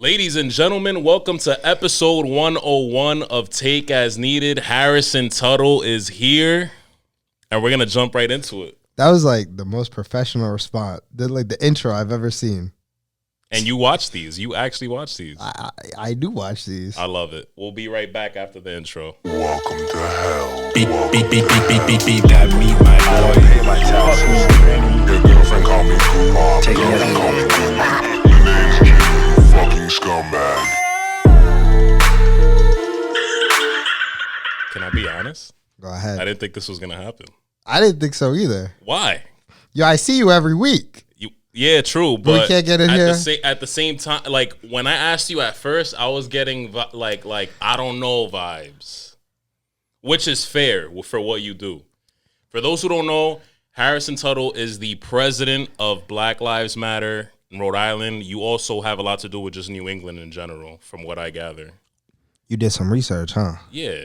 Ladies and gentlemen, welcome to episode 101 of Take As Needed. Harrison Tuttle is here, and we're going to jump right into it. That was like the most professional response, the intro I've ever seen. And you watch these. You actually watch these. I do watch these. I love it. We'll be right back after the intro. Welcome to hell. Beep, beep, beep, beep, beep, beep, beep. That meet my boy. I don't pay my taxes. Your girlfriend call me Kumar. Take it easy. Call me Kumar. Your name's Q, you fucking scumbag. Can I be honest? Go ahead. I didn't think this was going to happen. I didn't think so either. Why? Yo, I see you every week. Yeah, true, but we can't get in here. At the same time, like when I asked you at first, I was getting like I don't know vibes, which is fair for what you do. For those who don't know, Harrison Tuttle is the president of Black Lives Matter in Rhode Island. You also have a lot to do with just New England in general, from what I gather. You did some research, huh? Yeah,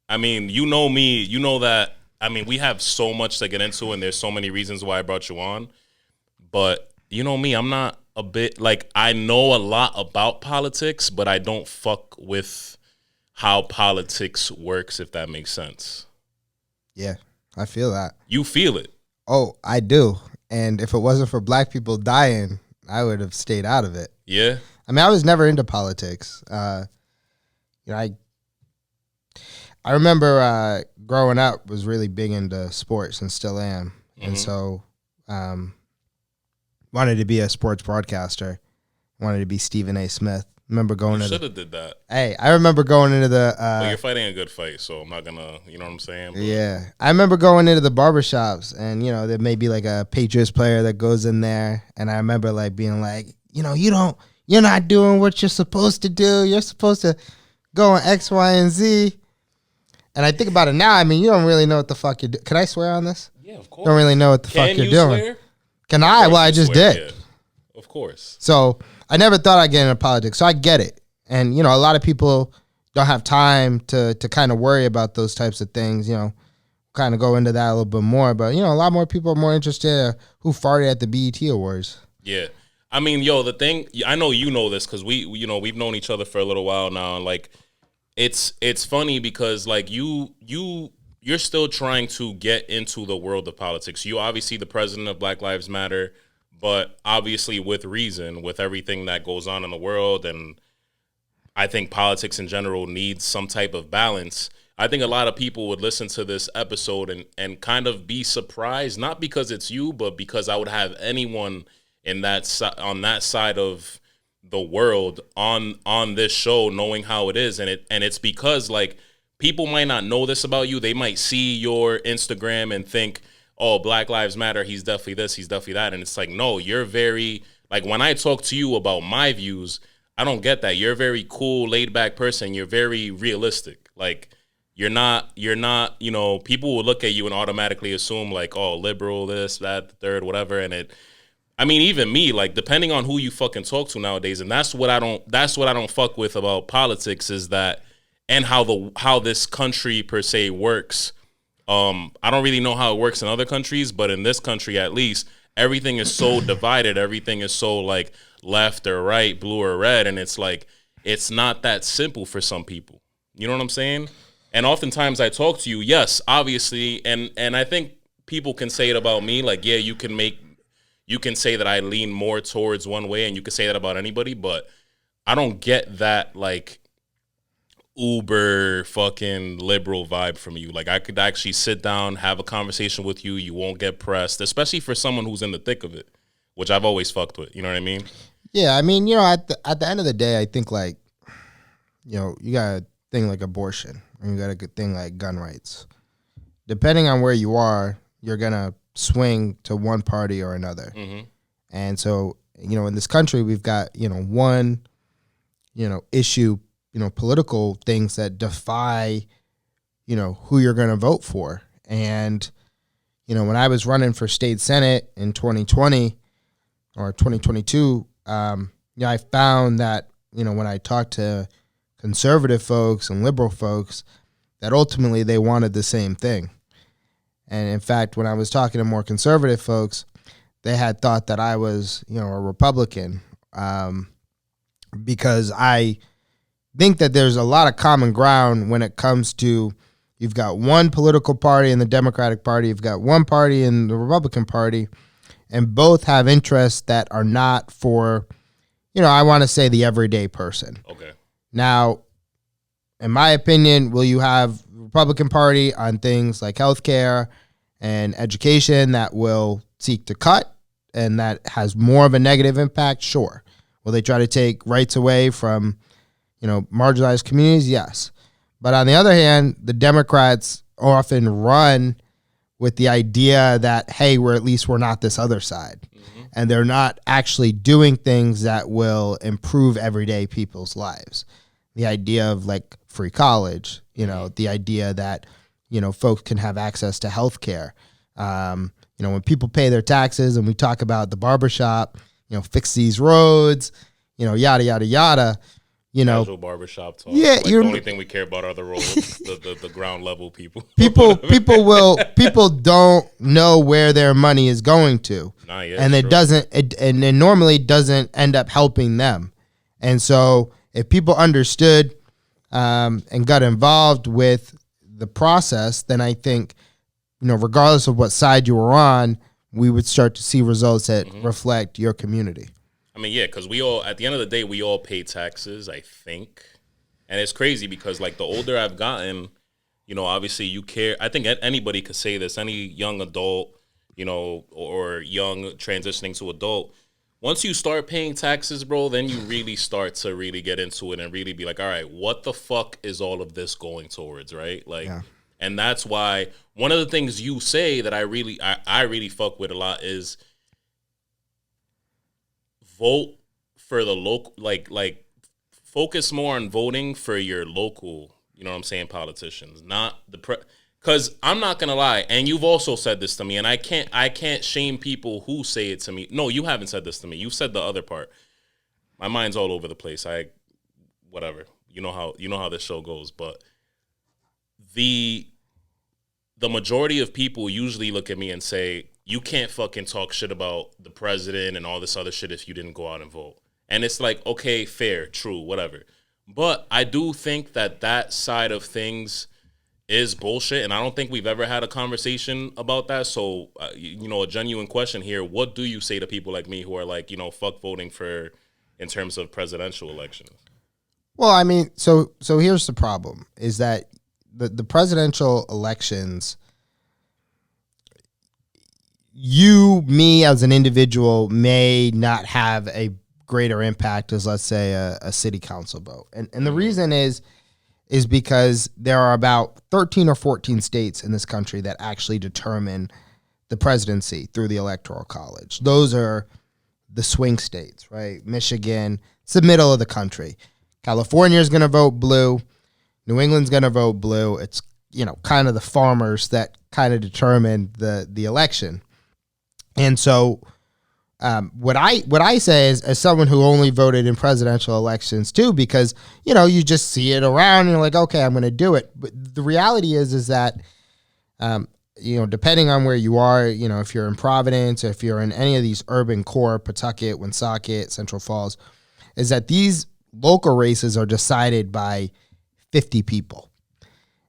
I mean, you know me, you know that. I mean, we have so much to get into, and there's so many reasons why I brought you on. But you know me, I'm not a bit like I know a lot about politics, but I don't fuck with how politics works, if that makes sense. Yeah, I feel that. You feel it. I do. And if it wasn't for black people dying, I would have stayed out of it. Yeah. I mean, I was never into politics. I remember growing up was really big into sports and still am. Mm-hmm. And so wanted to be a sports broadcaster. Wanted to be Stephen A. Smith. Remember going you to should have did that. Hey, I remember going into the but you're fighting a good fight, so I'm not gonna, you know what I'm saying? But yeah. I remember going into the barbershops and, there may be like a Patriots player that goes in there, and I remember like being like, you're not doing what you're supposed to do. You're supposed to go on X, Y, and Z. And I think about it now, I mean, you don't really know what the fuck you're doing. Can I swear on this? Yeah, of course. Don't really know what the fuck you're doing. Swear? Can I? Well, I just did. Yeah. Of course. So I never thought I'd get into politics. So I get it. And, a lot of people don't have time to kind of worry about those types of things, kind of go into that a little bit more. But, a lot more people are more interested who farted at the BET Awards. Yeah. I mean, the thing, I know you know this because we've known each other for a little while now. And, like, it's funny because, like, you're still trying to get into the world of politics. You obviously the president of Black Lives Matter, but obviously with reason, with everything that goes on in the world. And I think politics in general needs some type of balance. I think a lot of people would listen to this episode and kind of be surprised, not because it's you, but because I would have anyone on that side of the world on this show knowing how it is. And it's because, like, people might not know this about you. They might see your Instagram and think, oh, Black Lives Matter, he's definitely this, he's definitely that. And it's like, no, you're very, like, when I talk to you about my views, I don't get that. You're a very cool, laid back person. You're very realistic. Like, you're not, people will look at you and automatically assume, like, oh, liberal, this, that, the third, whatever. And even me, like, depending on who you fucking talk to nowadays, and that's what I don't fuck with about politics is that, and how this country per se works. I don't really know how it works in other countries, but in this country at least, everything is so divided. Everything is so like left or right, blue or red, and it's like it's not that simple for some people. You know what I'm saying? And oftentimes I talk to you, yes, obviously, and I think people can say it about me, like, yeah, you can say that I lean more towards one way, and you can say that about anybody, but I don't get that, like, uber fucking liberal vibe from you. Like, I could actually sit down, have a conversation with you. You won't get pressed, especially for someone who's in the thick of it, which I've always fucked with. You know what I mean? Yeah, I mean, at the end of the day, I think, like, you got a thing like abortion, and you got a good thing like gun rights. Depending on where you are, you're gonna swing to one party or another. Mm-hmm. And so, in this country, we've got one issue, political things that defy, who you're going to vote for. And, when I was running for state senate in 2020 or 2022, I found that, when I talked to conservative folks and liberal folks, that ultimately they wanted the same thing. And in fact, when I was talking to more conservative folks, they had thought that I was, a Republican, because I think that there's a lot of common ground when it comes to, you've got one political party in the Democratic Party, you've got one party in the Republican Party, and both have interests that are not for, I want to say the everyday person. Okay. Now, in my opinion, will you have Republican Party on things like healthcare and education that will seek to cut and that has more of a negative impact? Sure. Will they try to take rights away from, marginalized communities? Yes. But on the other hand, the Democrats often run with the idea that, hey, we're not this other side. Mm-hmm. And they're not actually doing things that will improve everyday people's lives. The idea of like free college, the idea that, folks can have access to health care. When people pay their taxes and we talk about the barbershop, fix these roads, yada, yada, yada. Casual barbershop talk. Yeah, the only thing we care about are the roads, the ground level people. People don't know where their money is going to, and it normally doesn't end up helping them. And so, if people understood and got involved with the process, then I think, regardless of what side you were on, we would start to see results that reflect your community. I mean, yeah, because we all, at the end of the day, we all pay taxes, I think. And it's crazy because, like, the older I've gotten, obviously you care. I think anybody could say this, any young adult, or young transitioning to adult. Once you start paying taxes, bro, then you really start to really get into it and really be like, all right, what the fuck is all of this going towards, right? Like, yeah. And that's why one of the things you say that I really fuck with a lot is vote for the local, like focus more on voting for your local, politicians, not the because I'm not gonna lie, and you've also said this to me, and I can't shame people who say it to me. No, you haven't said this to me. You've said the other part. My mind's all over the place. Whatever. You know how this show goes, but the majority of people usually look at me and say, you can't fucking talk shit about the president and all this other shit if you didn't go out and vote. And it's like, okay, fair, true, whatever. But I do think that side of things is bullshit, and I don't think we've ever had a conversation about that. So, a genuine question here, what do you say to people like me who are like, fuck voting for in terms of presidential elections? Well, I mean, so here's the problem, is that the presidential elections, me as an individual may not have a greater impact as, let's say, a city council vote. And the reason is because there are about 13 or 14 states in this country that actually determine the presidency through the Electoral College. Those are the swing states, right? Michigan, it's the middle of the country. California is going to vote blue. New England's going to vote blue. It's, kind of the farmers that kind of determine the election. And so what I say is, as someone who only voted in presidential elections too, because, you just see it around and you're like, okay, I'm going to do it. But the reality is that, depending on where you are, if you're in Providence, or if you're in any of these urban core, Pawtucket, Woonsocket, Central Falls, is that these local races are decided by 50 people.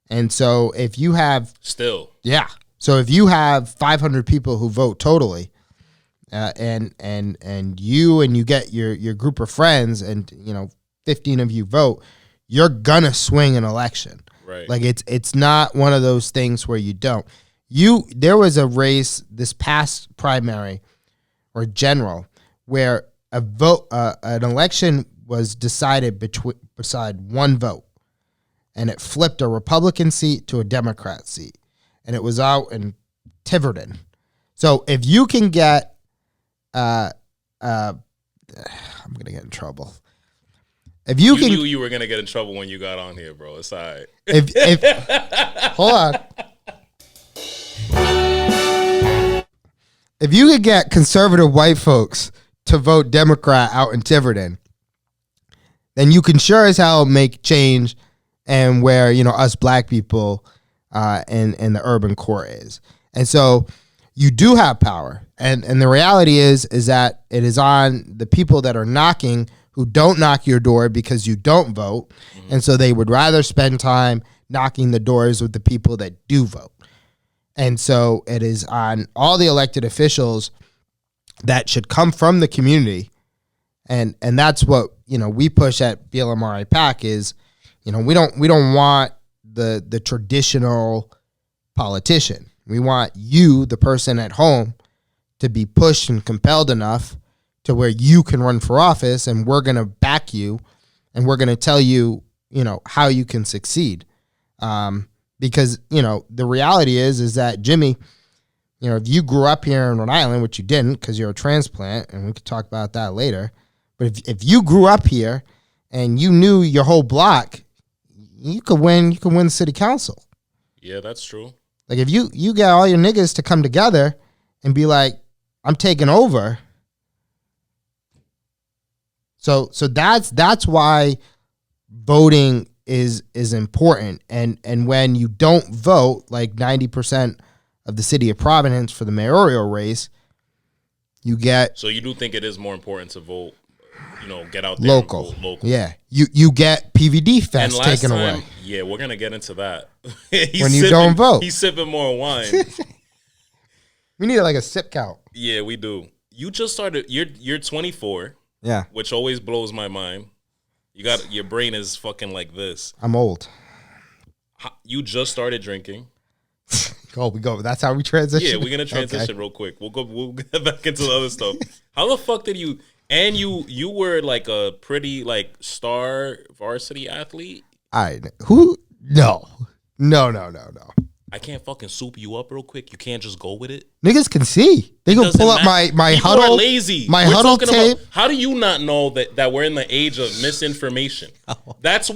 And so if you have... Still. Yeah. So if you have 500 people who vote totally, and you get your group of friends and 15 of you vote, you're gonna swing an election. Right. Like it's not one of those things where you don't. There was a race this past primary or general where an election was decided beside one vote, and it flipped a Republican seat to a Democrat seat, and it was out in Tiverton. So if you can get, I'm gonna get in trouble. If you knew you were gonna get in trouble when you got on here, bro. It's all right. If hold on. If you could get conservative white folks to vote Democrat out in Tiverton, then you can sure as hell make change and where, us black people in the urban core is. And so you do have power. And the reality is that it is on the people that are knocking who don't knock your door because you don't vote. And so they would rather spend time knocking the doors with the people that do vote. And so it is on all the elected officials that should come from the community. And that's what, we push at BLMRI PAC is, we don't want the traditional politician. We want you, the person at home, to be pushed and compelled enough to where you can run for office, and we're going to back you, and we're going to tell you, how you can succeed. Because, the reality is that, Jimmy, if you grew up here in Rhode Island, which you didn't because you're a transplant, and we could talk about that later, but if you grew up here and you knew your whole block, you could win the city council. Yeah, that's true. Like, if you get all your niggas to come together and be like, I'm taking over. So that's why voting is important. And when you don't vote, like 90% of the city of Providence for the mayoral race, you get. So you do think it is more important to vote, get out there local. And vote local. Yeah. You get PVD Fest taken away. Yeah, we're going to get into that. When you don't vote. He's sipping more wine. We need like a sip count. Yeah, we do. You just started, you're 24. Yeah. Which always blows my mind. Your brain is fucking like this. I'm old. You just started drinking. We go. That's how we transition. Yeah, we're gonna transition real quick. We'll get back into the other stuff. How the fuck did you? And you were like a pretty like star varsity athlete. Who? No. I can't fucking soup you up real quick. You can't just go with it. Niggas can see. They can pull up my People huddle. Are lazy. My we're huddle tape. How do you not know that we're in the age of misinformation? That's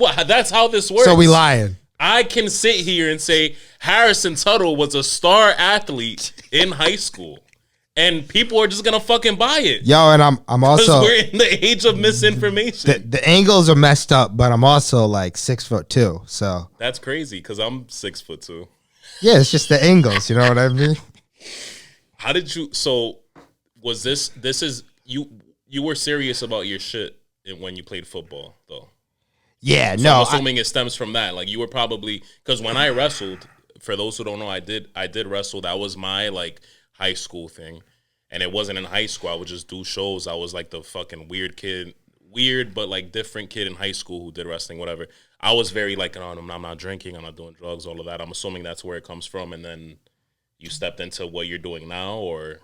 how this works. So we lying. I can sit here and say Harrison Tuttle was a star athlete in high school, and people are just gonna fucking buy it. Yo, and I'm also we're in the age of misinformation. The angles are messed up, but I'm also like 6'2", so that's crazy because I'm 6'2". Yeah, it's just the angles. You know what I mean? How did you? So was this is you? You were serious about your shit when you played football, though. Yeah, so no. I'm assuming it stems from that. Like you were probably because when I wrestled, for those who don't know, I did wrestle. That was my like high school thing, and it wasn't in high school. I would just do shows. I was like the fucking weird but like different kid in high school who did wrestling, whatever. I was very like, oh, I'm not drinking, I'm not doing drugs, all of that. I'm assuming that's where it comes from, and then you stepped into what you're doing now, or.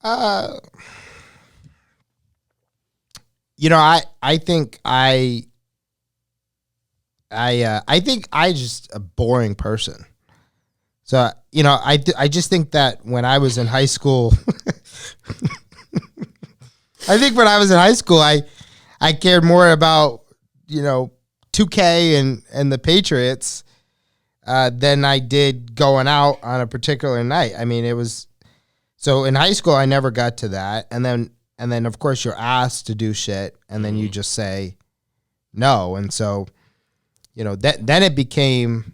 I think I think I just a boring person. So, I just think that when I was in high school, I cared more about, 2K and the Patriots than I did going out on a particular night. I mean, it was, so in high school, I never got to that. And then of course you're asked to do shit and then you just say no. And so, then it became,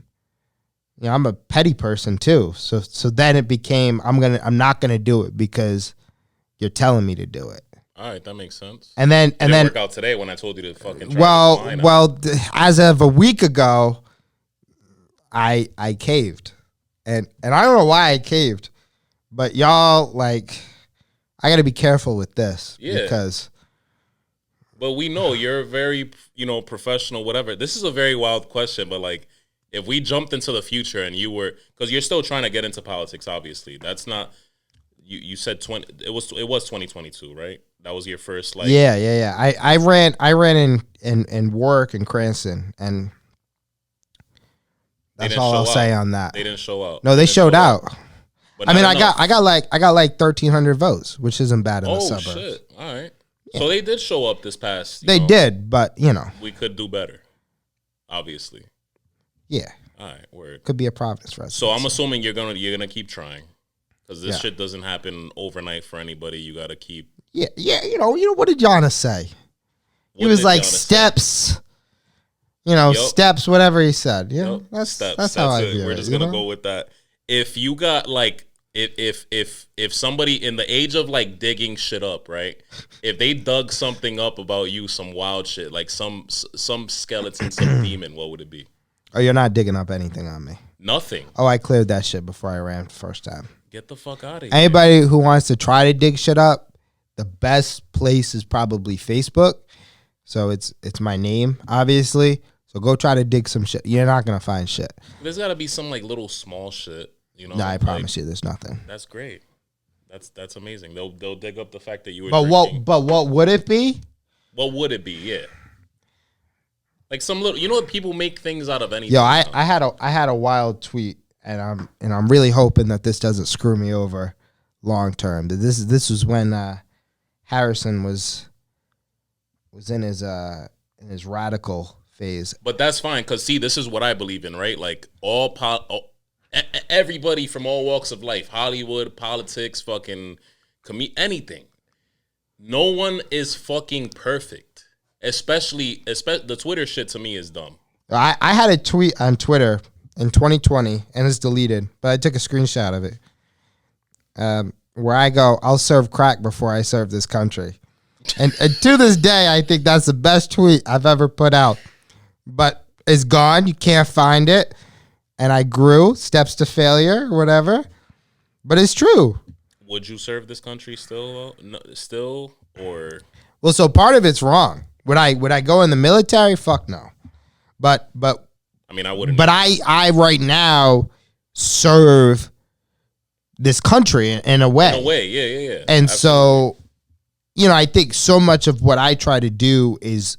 I'm a petty person too. So then it became, I'm not going to do it because you're telling me to do it. All right. That makes sense. And then, it didn't work out today when I told you to fucking try as of a week ago, I caved and I don't know why I caved, but y'all like, I got to be careful with this because. But we know you're very, professional, whatever. This is a very wild question, but like, if we jumped into the future and you were, because you're still trying to get into politics, obviously. That's not, you said it was 2022, right? That was your first like. Yeah. I ran in Warwick and Cranston, and that's all I'll say on that. They didn't show out. No, they showed out. But I mean, enough. I got like 1,300 votes, which isn't bad in the suburbs. Oh shit! All right. Yeah. So they did show up this past. They did, but we could do better. Obviously. Yeah. All right. Word. Could be a Providence resident. So I'm assuming you're gonna keep trying, because this shit doesn't happen overnight for anybody. You gotta keep. Yeah. What did Giannis say? He was like steps. Steps, whatever he said. That's how I view it. We're just gonna go with that. If you got like if somebody in the age of like digging shit up, right? If they dug something up about you, some wild shit, like some skeleton, some demon, what would it be? Oh, you're not digging up anything on me. Nothing. Oh, I cleared that shit before I ran the first time. Get the fuck out of here. Anybody who wants to try to dig shit up, the best place is probably Facebook. So it's my name, obviously. So go try to dig some shit. You're not gonna find shit. There's got to be some like little small shit, you know. No, I promise you, there's nothing. That's great. That's amazing. They'll dig up the fact that you were. But drinking. what would it be? What would it be? Yeah. Like some little, you know what, people make things out of anything. Yo, I had a wild tweet, and I'm really hoping that this doesn't screw me over long term. This was when Harrison was in his radical phase. But that's fine, because see, this is what I believe in, right? Like everybody from all walks of life, Hollywood, politics, fucking anything. No one is fucking perfect. Especially the Twitter shit to me is dumb. I had a tweet on Twitter in 2020, and it's deleted, but I took a screenshot of it. Where I go, I'll serve crack before I serve this country. And to this day, I think that's the best tweet I've ever put out. But it's gone. You can't find it. And I grew, steps to failure, or whatever. But it's true. Would you serve this country still? No, still, or? Well, so part of it's wrong. Would I go in the military? Fuck no. But I mean, I wouldn't. But I right now serve this country in a way. In a way, yeah. And Absolutely. so, you know, I think so much of what I try to do is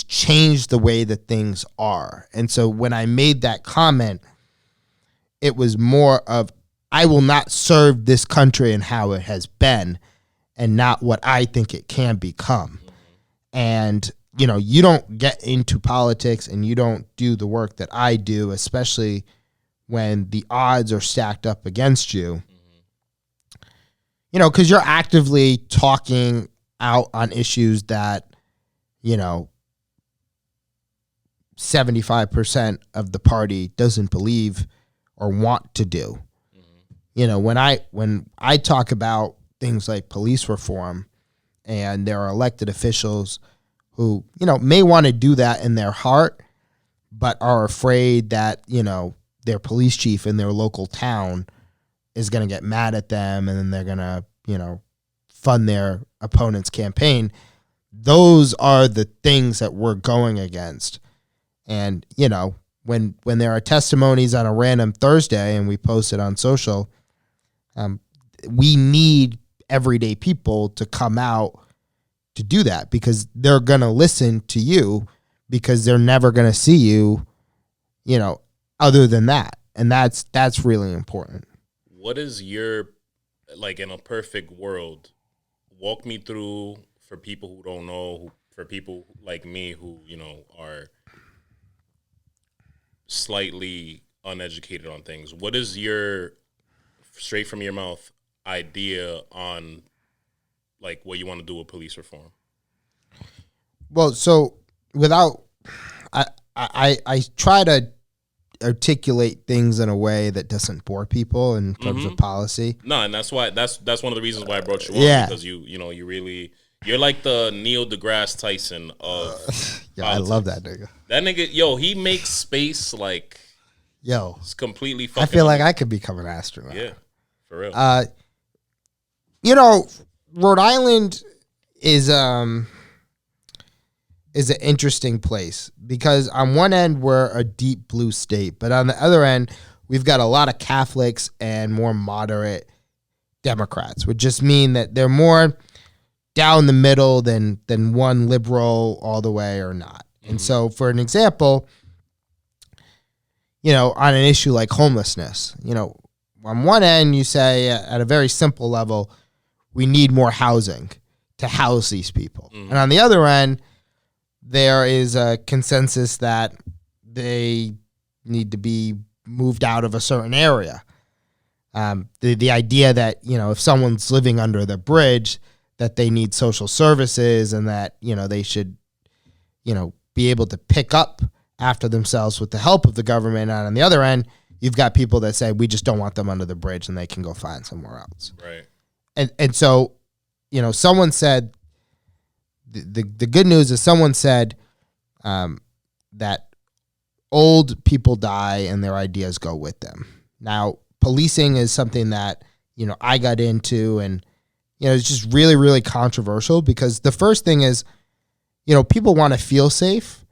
change the way that things are. And so when I made that comment, it was more of, I will not serve this country and how it has been, and not what I think it can become. And, you know, you don't get into politics and you don't do the work that I do, especially when the odds are stacked up against you. You know, because you're actively talking out on issues that, you know, 75% of the party doesn't believe or want to do. You know, when I talk about things like police reform, and there are elected officials who, you know, may want to do that in their heart, but are afraid that, you know, their police chief in their local town is going to get mad at them, and then they're going to, you know, fund their opponent's campaign. Those are the things that we're going against. And, you know, when there are testimonies on a random Thursday and we post it on social, we need everyday people to come out to do that, because they're going to listen to you, because they're never going to see you, you know, other than that. And that's really important. What is your, like, in a perfect world, walk me through, for people who don't know, for people like me who, you know, are slightly uneducated on things, what is your, straight from your mouth, idea on, like, what you want to do with police reform? Well, so without, I try to articulate things in a way that doesn't bore people in terms of policy. No, and that's why that's one of the reasons why I brought you on, Yeah. because you're like the Neil deGrasse Tyson of Yeah, I love that nigga. That nigga, yo, he makes space like, Yo, it's completely fucking I feel like I could become an astronaut. Yeah, for real. You know, Rhode Island is an interesting place, because on one end we're a deep blue state, but on the other end we've got a lot of Catholics and more moderate Democrats, which just mean that they're more down the middle than one liberal all the way or not. And so, for an example, you know, on an issue like homelessness, you know, on one end you say, at a very simple level, we need more housing to house these people. And on the other end, there is a consensus that they need to be moved out of a certain area. The idea that, you know, if someone's living under the bridge, that they need social services, and that, you know, they should, you know, be able to pick up after themselves with the help of the government. And on the other end, you've got people that say we just don't want them under the bridge and they can go find somewhere else. Right. And so, someone said the good news is someone said that old people die and their ideas go with them. Now, policing is something that, I got into, and, it's just really, really controversial because the first thing is, people want to feel safe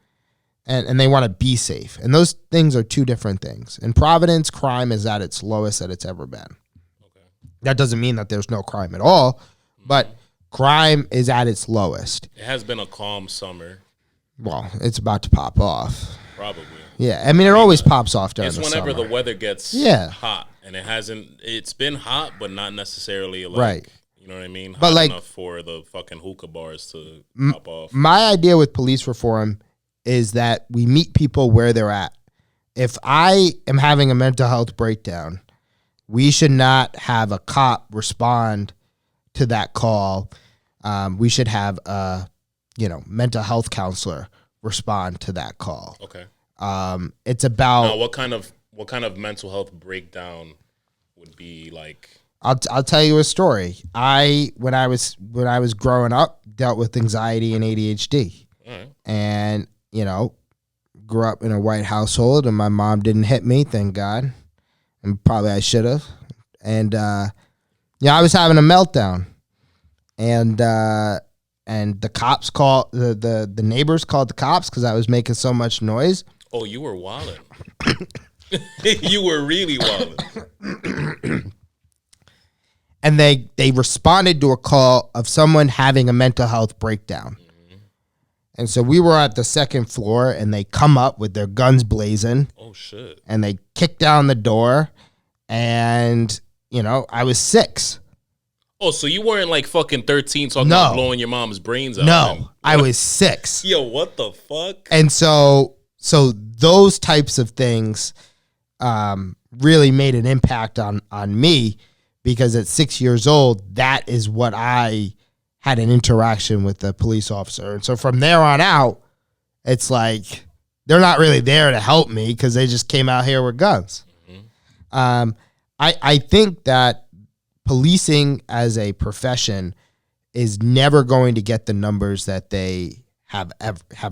and they want to be safe. And those things are two different things. In Providence, crime is at its lowest that it's ever been. Okay. That doesn't mean that there's no crime at all, but crime is at its lowest. It has been a calm summer. Well, it's about to pop off. Probably. Yeah, I mean, it always pops off during the summer. It's whenever the weather gets hot, and it's been hot, but not necessarily like, right. You know what I mean? Hot but like, enough for the fucking hookah bars to pop off. My idea with police reform is that we meet people where they're at. If I am having a mental health breakdown, we should not have a cop respond to that call. We should have a, mental health counselor respond to that call. Okay. It's about now, what kind of mental health breakdown would be like? I'll tell you a story. When I was growing up, dealt with anxiety and ADHD, and grew up in a white household, and my mom didn't hit me, thank God, and probably I should have. And I was having a meltdown, and the cops called the neighbors called the cops because I was making so much noise. Oh, you were wilding. You were really wilding. And they responded to a call of someone having a mental health breakdown. Mm-hmm. And so we were at the second floor, and they come up with their guns blazing. Oh, shit. And they kick down the door, and, I was 6. Oh, so you weren't like fucking 13 talking about blowing your mom's brains out? No, I was 6. Yo, what the fuck? And so those types of things really made an impact on me. Because at 6 years old, that is what I had an interaction with the police officer. And so from there on out, it's like they're not really there to help me because they just came out here with guns. Mm-hmm. I think that policing as a profession is never going to get the numbers that they have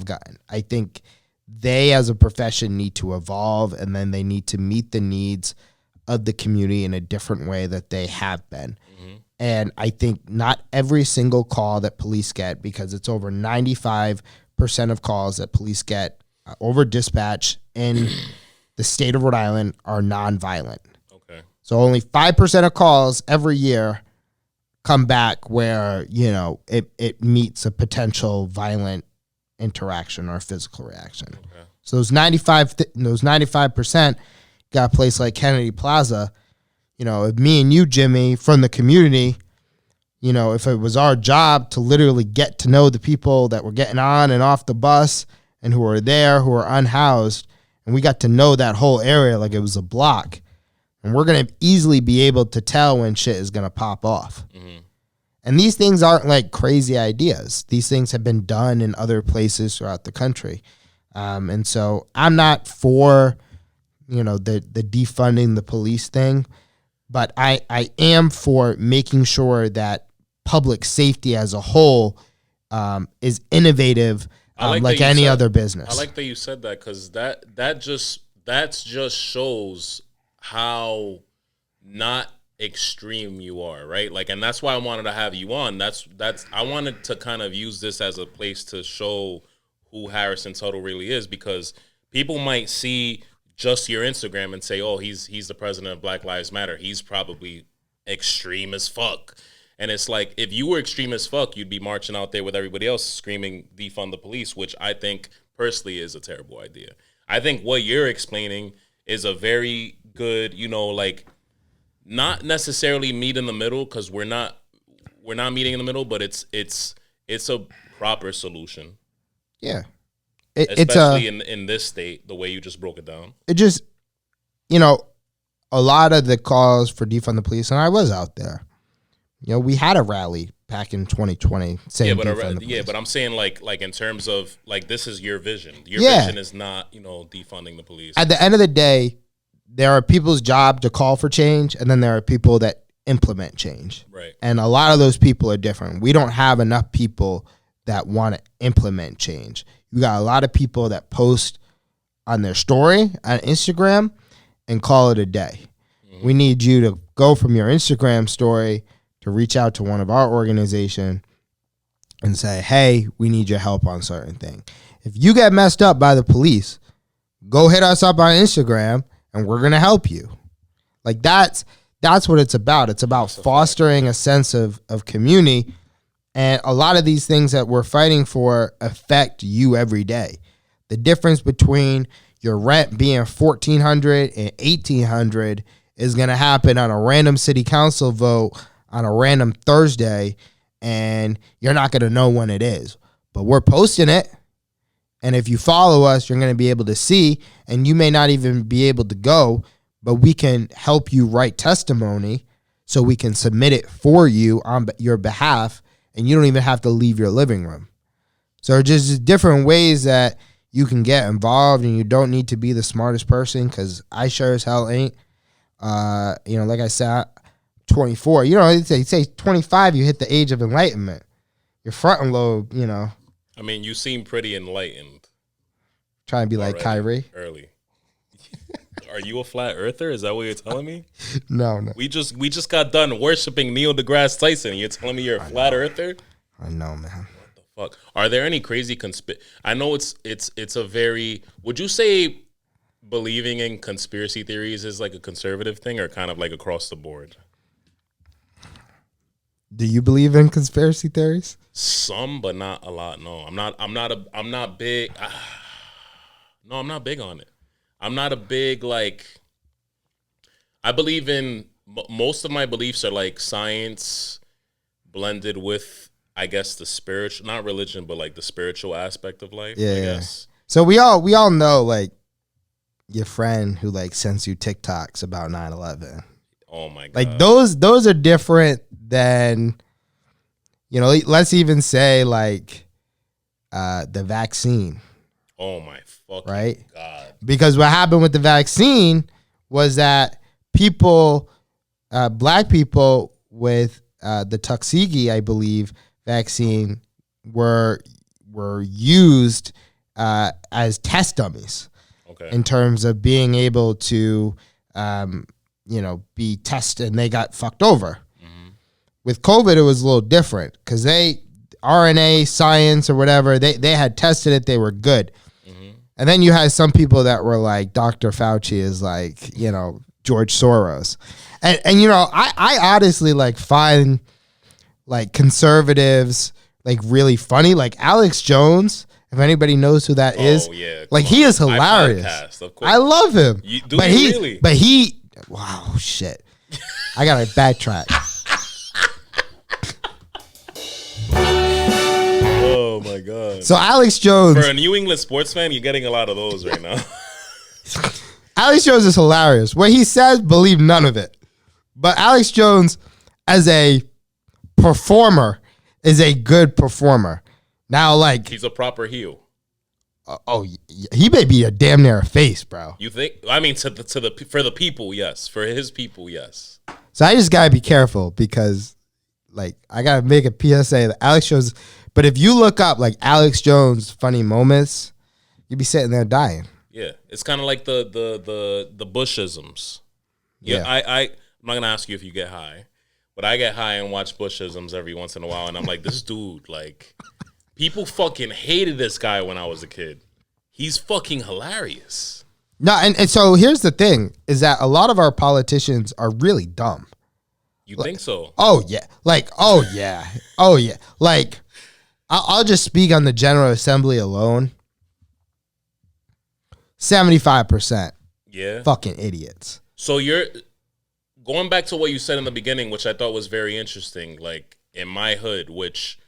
gotten. I think they as a profession need to evolve, and then they need to meet the needs of the community in a different way that they have been. Mm-hmm. And I think not every single call that police get, because it's over 95% of calls that police get over dispatch in the state of Rhode Island are nonviolent. Okay. So only 5% of calls every year come back where, it meets a potential violent interaction or physical reaction. Okay. So those 95%, got a place like Kennedy Plaza, if me and you, Jimmy, from the community, if it was our job to literally get to know the people that were getting on and off the bus and who were there, who were unhoused, and we got to know that whole area like it was a block, and we're going to easily be able to tell when shit is going to pop off. Mm-hmm. And these things aren't like crazy ideas. These things have been done in other places throughout the country. And so I'm not for the defunding the police thing, but I am for making sure that public safety as a whole is innovative, like any other business. I like that you said that, because that just shows how not extreme you are, right? Like, and that's why I wanted to have you on. I wanted to kind of use this as a place to show who Harrison Tuttle really is, because people might see just your Instagram and say, oh, he's the president of Black Lives Matter. He's probably extreme as fuck. And it's like, if you were extreme as fuck, you'd be marching out there with everybody else screaming defund the police, which I think personally is a terrible idea. I think what you're explaining is a very good, not necessarily meet in the middle, because we're not meeting in the middle, but it's a proper solution. Yeah. Especially in this state, the way you just broke it down. It just, a lot of the calls for defund the police, and I was out there. We had a rally back in 2020 saying defund the police. But I'm saying like in terms of like, this is your vision. Your vision is not, defunding the police. At the end of the day, there are people's job to call for change, and then there are people that implement change. Right. And a lot of those people are different. We don't have enough people that want to implement change. You got a lot of people that post on their story on Instagram and call it a day. Mm-hmm. We need you to go from your Instagram story to reach out to one of our organization and say, hey, we need your help on certain thing. If you get messed up by the police, go hit us up on Instagram and we're going to help you. Like that's what it's about. It's about fostering a sense of community. And a lot of these things that we're fighting for affect you every day. The difference between your rent being $1,400 and $1,800 is going to happen on a random city council vote on a random Thursday, and you're not going to know when it is. But we're posting it, and if you follow us, you're going to be able to see, and you may not even be able to go, but we can help you write testimony so we can submit it for you on your behalf, and you don't even have to leave your living room. So just different ways that you can get involved, and you don't need to be the smartest person, because I sure as hell ain't. Like I said, 24. They say 25, you hit the age of enlightenment. Your frontal lobe, I mean, you seem pretty enlightened. Trying to be like Kyrie. Early. Are you a flat earther? Is that what you're telling me? No. We just got done worshiping Neil deGrasse Tyson. And you're telling me you're a flat earther? I know, man. What the fuck? Are there any crazy I know it's a very. Would you say believing in conspiracy theories is like a conservative thing, or kind of like across the board? Do you believe in conspiracy theories? Some, but not a lot. No, I'm not big. No, I'm not big on it. I'm not a big, like, I believe in, most of my beliefs are like science blended with, I guess, the spiritual, not religion, but like the spiritual aspect of life. Yeah. I guess. So we all know, like, your friend who like sends you TikToks about 9/11. Oh my God. Like those are different than, let's even say like the vaccine. Oh my fucking right? God. Because what happened with the vaccine was that people, black people with the Tuskegee, I believe, vaccine were used as test dummies. Okay. In terms of being able to, be tested, and they got fucked over. Mm-hmm. With COVID, it was a little different because RNA science or whatever, they had tested it, they were good. Mm-hmm. And then you had some people that were like, Dr. Fauci is like, George Soros. And I honestly like find like conservatives like really funny. Like Alex Jones, if anybody knows who that is, yeah, like he is hilarious. I love him. But he, wow, shit. I gotta backtrack. Oh my God. So Alex Jones, for a New England sports fan, you're getting a lot of those right now. Alex Jones is hilarious. What he says, believe none of it. But Alex Jones, as a performer, is a good performer. Now, like, he's a proper heel. He may be a damn near a face, bro. You think? I mean, for the people, yes. For his people, yes. So I just gotta be careful because, like, I gotta make a PSA that Alex Jones. But if you look up like Alex Jones funny moments, you'd be sitting there dying. Yeah, it's kind of like the Bushisms. Yeah, I'm not gonna ask you if you get high, but I get high and watch Bushisms every once in a while, and I'm like, this dude, like. People fucking hated this guy when I was a kid. He's fucking hilarious. No, and so here's the thing, is that a lot of our politicians are really dumb. You think so? Oh, yeah. Like, oh, yeah. Oh, yeah. Like, I'll just speak on the General Assembly alone. 75%. Yeah. Fucking idiots. So you're going back to what you said in the beginning, which I thought was very interesting. Like, in my hood, which...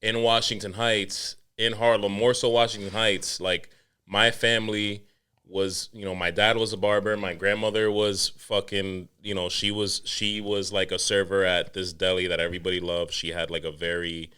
in Washington Heights, in Harlem, more so Washington Heights, like my family was, my dad was a barber, my grandmother was fucking, she was like a server at this deli that everybody loved. She had like a very,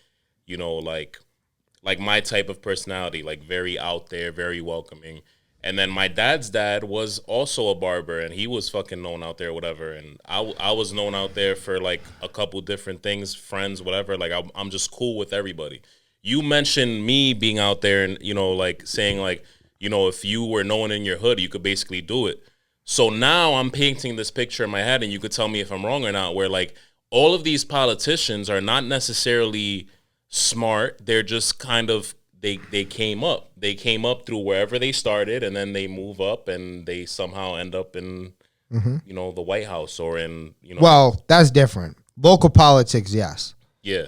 like my type of personality, like very out there, very welcoming. And then my dad's dad was also a barber, and he was fucking known out there, whatever. And I was known out there for like a couple different things, friends, whatever. Like I'm just cool with everybody. You mentioned me being out there and, like saying like, if you were known in your hood, you could basically do it. So now I'm painting this picture in my head, and you could tell me if I'm wrong or not, where like all of these politicians are not necessarily smart. They're just kind of, they came up. They came up through wherever they started, and then they move up, and they somehow end up in, the White House or in, Well, that's different. Local politics, yes. Yeah.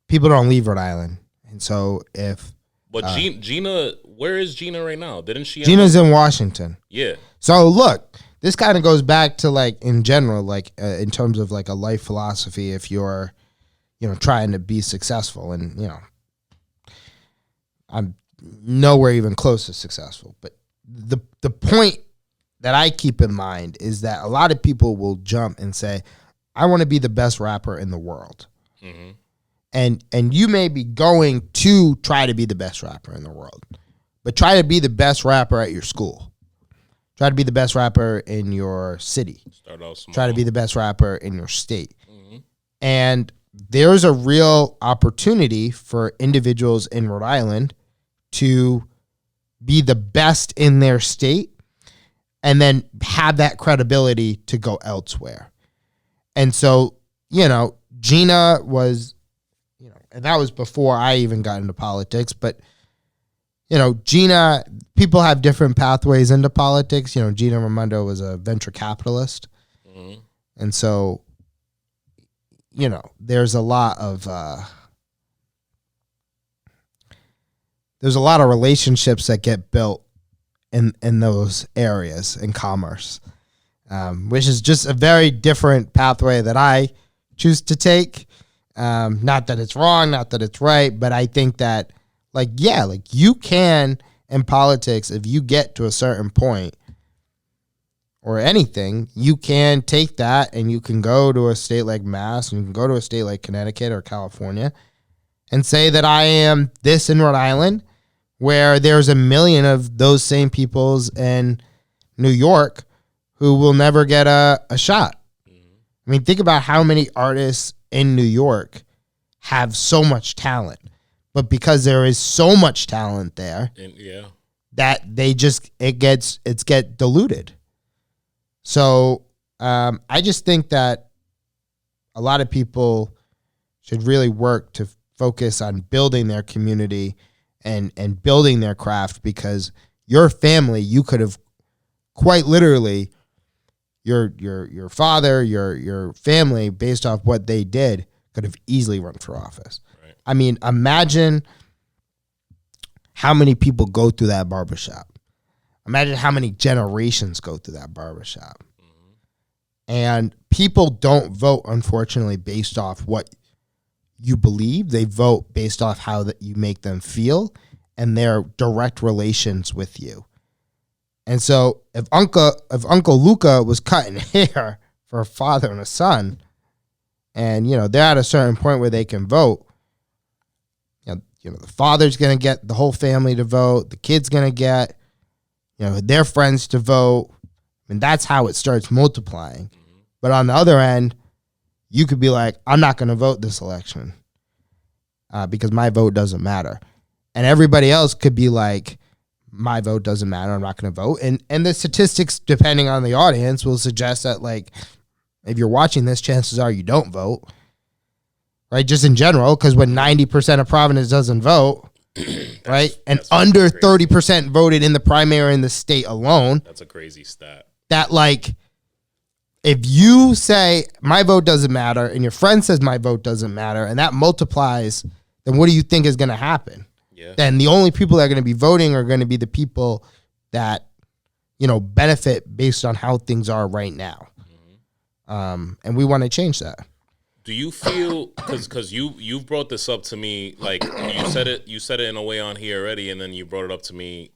People don't leave Rhode Island. And so if... But Gina, where is Gina right now? Didn't she? Gina's in Washington. Yeah. So look, this kind of goes back to like in general, like in terms of like a life philosophy. If you're, trying to be successful, and I'm nowhere even close to successful. But the point that I keep in mind is that a lot of people will jump and say, "I want to be the best rapper in the world." Mm-hmm. And you may be going to try to be the best rapper in the world, but try to be the best rapper at your school. Try to be the best rapper in your city. Start out small. Try to be the best rapper in your state. Mm-hmm. And there's a real opportunity for individuals in Rhode Island to be the best in their state and then have that credibility to go elsewhere. And so, Gina was... and that was before I even got into politics, but, Gina, people have different pathways into politics. Gina Raimondo was a venture capitalist. Mm-hmm. And so, there's a lot of relationships that get built in those areas in commerce, which is just a very different pathway that I choose to take. Not that it's wrong, not that it's right, but I think that, you can, in politics, if you get to a certain point or anything, you can take that and you can go to a state like Mass, and you can go to a state like Connecticut or California and say that I am this in Rhode Island, where there's a million of those same peoples in New York who will never get a shot. I mean, think about how many artists in New York have so much talent, but because there is so much talent there, that they just it gets diluted. So I just think that a lot of people should really work to focus on building their community and building their craft, because your family, you could have quite literally, your father, your family, based off what they did, could have easily run for office. Right. I mean, imagine how many people go through that barbershop. Imagine how many generations go through that barbershop. Mm-hmm. And people don't vote, unfortunately, based off what you believe. They vote based off how that you make them feel and their direct relations with you. And so if Uncle Luca was cutting hair for a father and a son, and, they're at a certain point where they can vote, the father's going to get the whole family to vote, the kid's going to get, their friends to vote. And that's how it starts multiplying. Mm-hmm. But on the other end, you could be like, I'm not going to vote this election because my vote doesn't matter. And everybody else could be like, my vote doesn't matter, I'm not going to vote. And the statistics, depending on the audience, will suggest that, if you're watching this, chances are you don't vote, right? Just in general, because when 90% of Providence doesn't vote, right? And under 30% voted in the primary in the state alone. That's a crazy stat. That, if you say my vote doesn't matter and your friend says my vote doesn't matter, and that multiplies, then what do you think is going to happen? Yeah. Then the only people that are going to be voting are going to be the people that, benefit based on how things are right now. Mm-hmm. And we want to change that. Do you feel, because you've brought this up to me, you said it in a way on here already, and then you brought it up to me,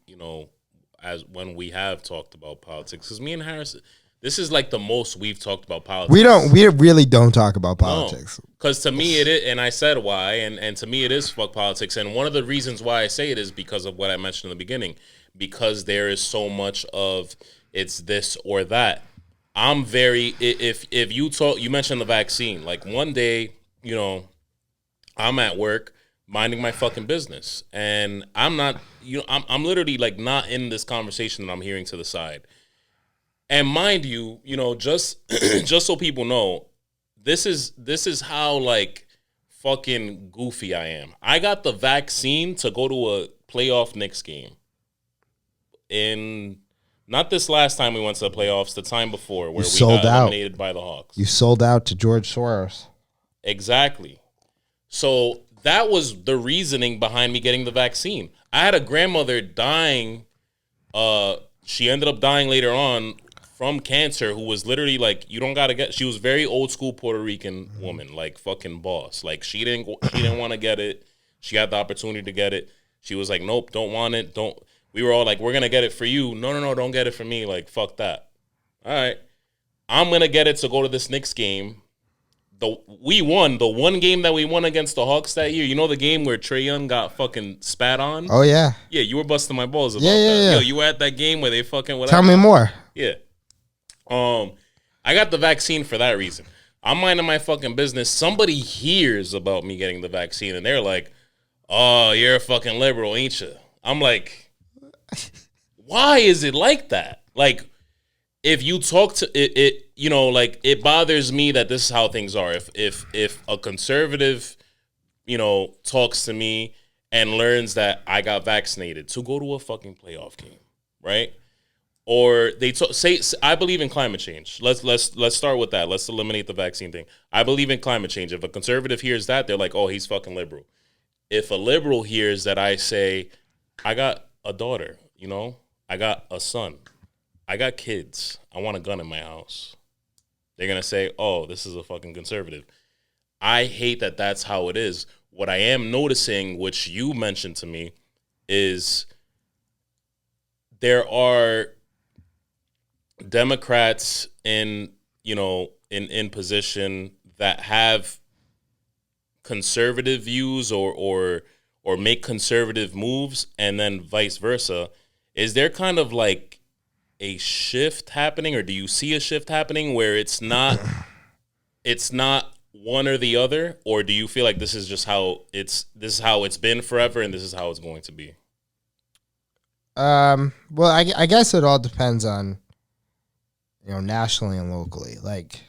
as when we have talked about politics, because me and Harris, This is like the most we've talked about politics. We really don't talk about politics. Because to me it is, and I said why, and to me it is fuck politics. And one of the reasons why I say it is because of what I mentioned in the beginning. Because there is so much of it's this or that. I'm very, if you mentioned the vaccine, like one day, you know, I'm at work minding my fucking business, and I'm not, you know, I'm literally like not in this conversation that I'm hearing to the side. And mind you, you know, just just so people know, this is how like fucking goofy I am. I got the vaccine to go to a playoff Knicks game. In not this last time we went to the playoffs, the time before where we got eliminated by the Hawks. You sold out to George Soros. Exactly. So that was the reasoning behind me getting the vaccine. I had a grandmother dying. She ended up dying later on from cancer, who was literally like, you don't gotta get. She was very old school Puerto Rican woman, like fucking boss. Like she didn't want to get it. She had the opportunity to get it. She was like, nope, don't want it. Don't. We were all like, we're going to get it for you. No, don't get it for me. Like, fuck that. All right. I'm going to get it to go to this Knicks game. We won. The one game that we won against the Hawks that year, you know the game where Trae Young got fucking spat on? Oh, yeah. Yeah, you were busting my balls about that. Yeah. Yo, you were at that game where they fucking whatever. Tell me more. Yeah. I got the vaccine for that reason. I'm minding my fucking business. Somebody hears about me getting the vaccine, and they're like, oh, you're a fucking liberal, ain't you? I'm like... Why is it like that? Like, if you talk to it, you know, like it bothers me that this is how things are. If a conservative, you know, talks to me and learns that I got vaccinated to go to a fucking playoff game, right? Or they say I believe in climate change. Let's start with that. Let's eliminate the vaccine thing. I believe in climate change. If a conservative hears that, they're like, oh, he's fucking liberal. If a liberal hears that I say I got a daughter, you know, I got a son, I got kids, I want a gun in my house, they're going to say, oh, this is a fucking conservative. I hate that that's how it is. What I am noticing, which you mentioned to me, is there are Democrats in, you know, in position that have conservative views or make conservative moves, and then vice versa. Is there kind of like a shift happening, or do you see a shift happening where it's not one or the other, or do you feel like this is just how it's been forever and this is how it's going to be? Well, I guess it all depends on, you know, nationally and locally. Like,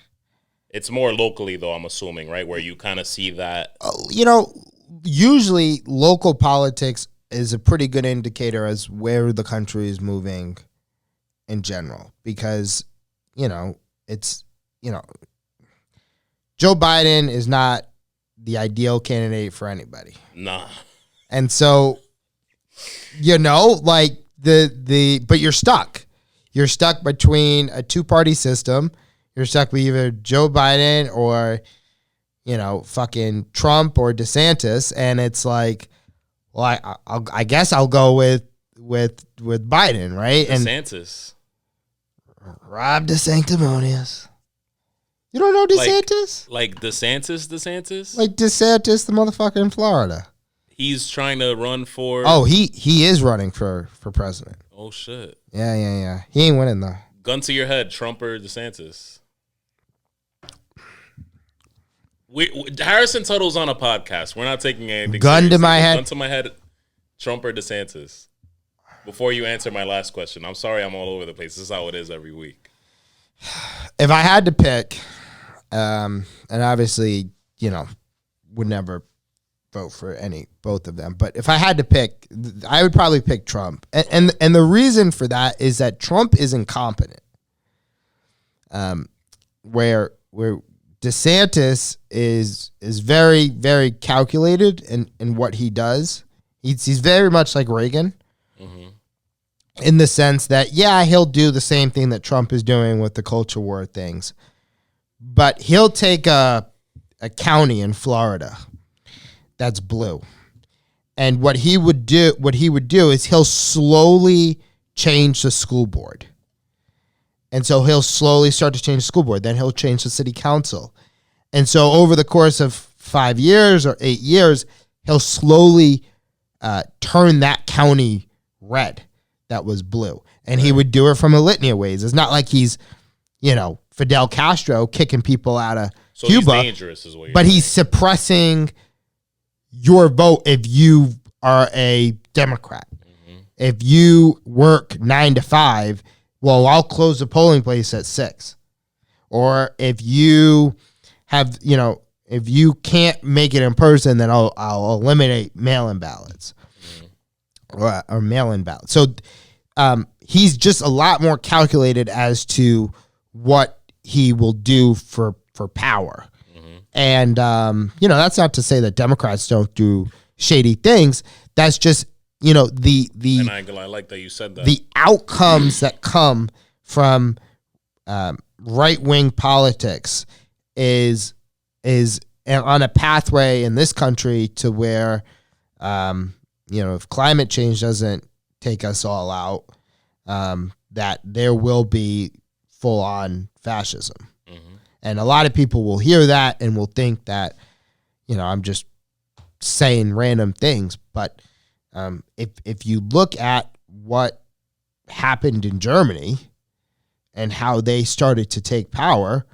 it's more locally though, I'm assuming, right? Where you kind of see that. You know, usually local politics is a pretty good indicator as where the country is moving in general, because, you know, it's, you know, Joe Biden is not the ideal candidate for anybody. Nah. And so, you know, like but you're stuck. You're stuck between a two-party system. You're stuck with either Joe Biden or, you know, fucking Trump or DeSantis, and it's like, well, I guess I'll go with Biden, right? DeSantis. And Rob DeSanctimonious. You don't know DeSantis? Like DeSantis? Like DeSantis, the motherfucker in Florida. He's trying to run for... Oh, he is running for president. Oh, shit. Yeah. He ain't winning, though. Gun to your head, Trump or DeSantis? Harrison Tuttle's on a podcast. We're not taking anything Gun seriously. to my head. Gun to my head, Trump or DeSantis? Before you answer my last question, I'm sorry I'm all over the place. This is how it is every week. If I had to pick, and obviously, you know, would never vote for both of them, but if I had to pick, I would probably pick Trump. And the reason for that is that Trump is incompetent. Where DeSantis is very, very calculated in what he does. He's very much like Reagan, in the sense that, yeah, he'll do the same thing that Trump is doing with the culture war things, but he'll take a county in Florida that's blue, and what he would do is he'll slowly change the school board. And so he'll slowly start to change the school board. Then he'll change the city council. And so over the course of 5 years or 8 years, he'll slowly turn that county red that was blue. And he would do it from a litany of ways. It's not like he's, Fidel Castro kicking people out of Cuba. He's dangerous is what you're but saying. he's suppressing your vote if you are a Democrat. Mm-hmm. If you work 9 to 5, well, I'll close the polling place at 6. Or if you have, if you can't make it in person, then I'll eliminate mail-in ballots or mail-in ballots. So he's just a lot more calculated as to what he will do for power. Mm-hmm. And, that's not to say that Democrats don't do shady things. That's just, and I like that you said that. The outcomes that come from right-wing politics is on a pathway in this country to where, if climate change doesn't take us all out, that there will be full-on fascism. Mm-hmm. And a lot of people will hear that and will think that, I'm just saying random things. But if you look at what happened in Germany and how they started to take power,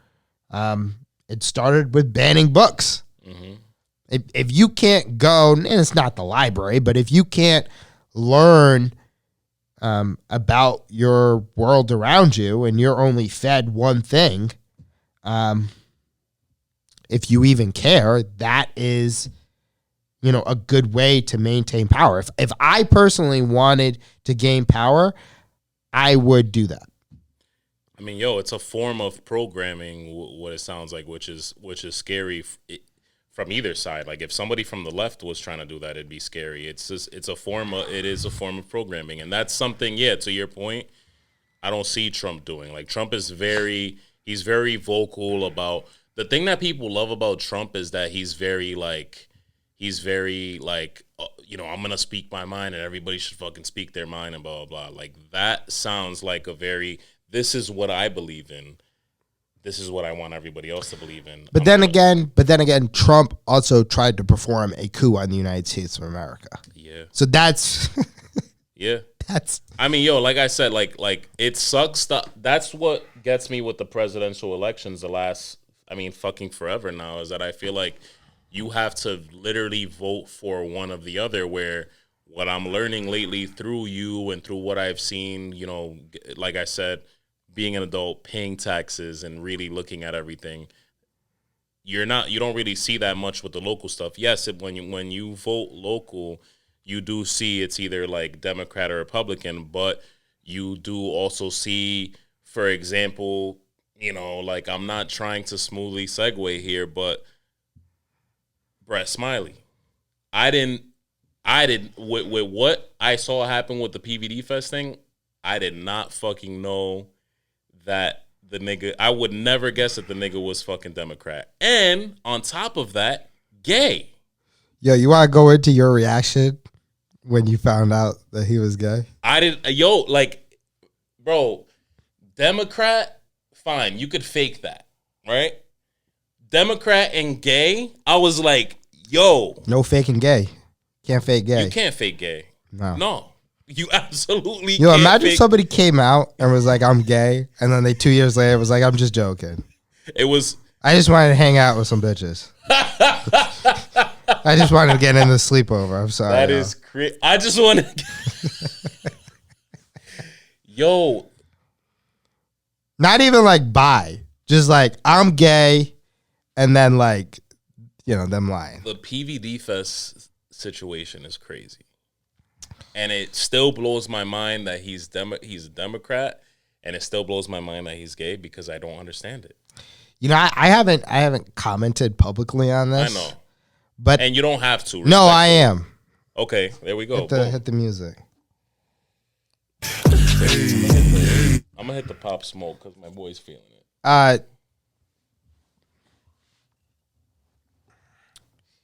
it started with banning books. Mm-hmm. If you can't go, and it's not the library, but if you can't learn about your world around you and you're only fed one thing, if you even care, that is, a good way to maintain power. If I personally wanted to gain power, I would do that. I mean, it's a form of programming, what it sounds like, which is scary from either side. Like if somebody from the left was trying to do that, it'd be scary. It is a form of programming, and that's something. Yeah, to your point, I don't see Trump doing. Like Trump is he's very vocal about the thing that people love about Trump is that he's very I'm gonna speak my mind and everybody should fucking speak their mind and blah blah blah. Like that sounds like this is what I believe in. This is what I want everybody else to believe in. But then again, Trump also tried to perform a coup on the United States of America. Yeah. So that's yeah. That's like I said, like it sucks. That's what gets me with the presidential elections fucking forever now is that I feel like you have to literally vote for one of the other, where what I'm learning lately through you and through what I've seen, like I said, being an adult, paying taxes and really looking at everything, you don't really see that much with the local stuff. Yes, when you vote local, you do see it's either like Democrat or Republican, but you do also see, for example, like I'm not trying to smoothly segue here, but Brett Smiley, I didn't with what I saw happen with the PVD Fest thing, I did not fucking know that the nigga, I would never guess that the nigga was fucking Democrat. And on top of that, gay. Yo, you want to go into your reaction when you found out that he was gay? Bro, Democrat, fine, you could fake that, right? Democrat and gay, I was like, yo. No faking gay. Can't fake gay. You can't fake gay. No. You absolutely Yo, can't. Imagine somebody came out and was like, I'm gay, and then 2 years later was like, I'm just joking. I just wanted to hang out with some bitches. I just wanted to get in the sleepover. I'm sorry. That is crazy. I just want to. Yo. Not even like bi. Just like, I'm gay, and then them lying. The PVD Fest situation is crazy. And it still blows my mind that he's a Democrat, and it still blows my mind that he's gay because I don't understand it. I haven't commented publicly on this. I know, and you don't have to. No, I am. Okay, there we go. Hit the music. I'm gonna hit the Pop Smoke because my boy's feeling it.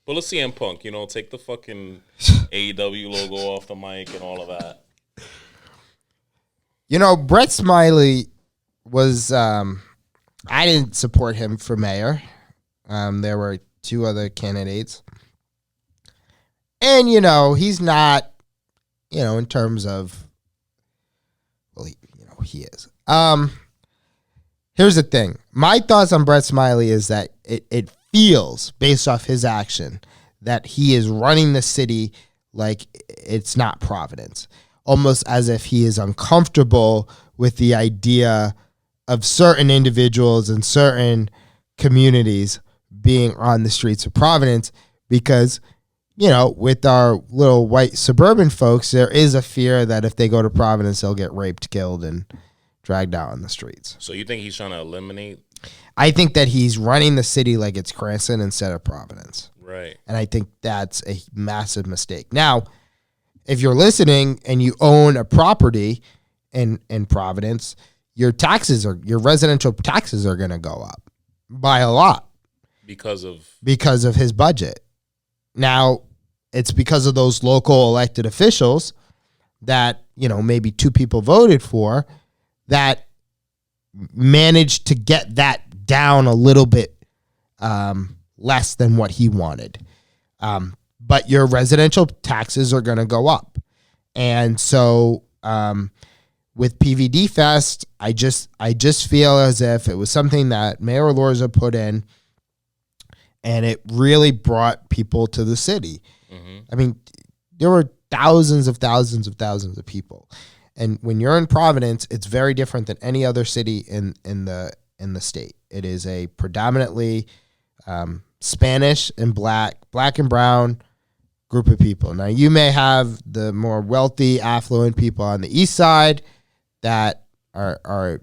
But let's CM Punk, take the fucking AEW logo off the mic and all of that. Brett Smiley was I didn't support him for mayor. There were two other candidates. And, he's not, in terms of, well, he is. Here's the thing. My thoughts on Brett Smiley is that it feels, based off his action, that he is running the city like it's not Providence. Almost as if he is uncomfortable with the idea of certain individuals and certain communities being on the streets of Providence because, with our little white suburban folks, there is a fear that if they go to Providence, they'll get raped, killed, and dragged out on the streets. So you think he's trying to eliminate? I think that he's running the city like it's Cranston instead of Providence. Right. And I think that's a massive mistake. Now, if you're listening and you own a property in Providence, your residential taxes are going to go up by a lot because of his budget. Now, it's because of those local elected officials that, maybe two people voted for that managed to get that down a little bit less than what he wanted. But your residential taxes are going to go up. And so with PVD Fest, I just feel as if it was something that Mayor Lorza put in and it really brought people to the city. Mm-hmm. I mean, there were thousands of people. And when you're in Providence, it's very different than any other city in the state. It is a predominantly Spanish and black and brown group of people. Now, you may have the more wealthy, affluent people on the east side that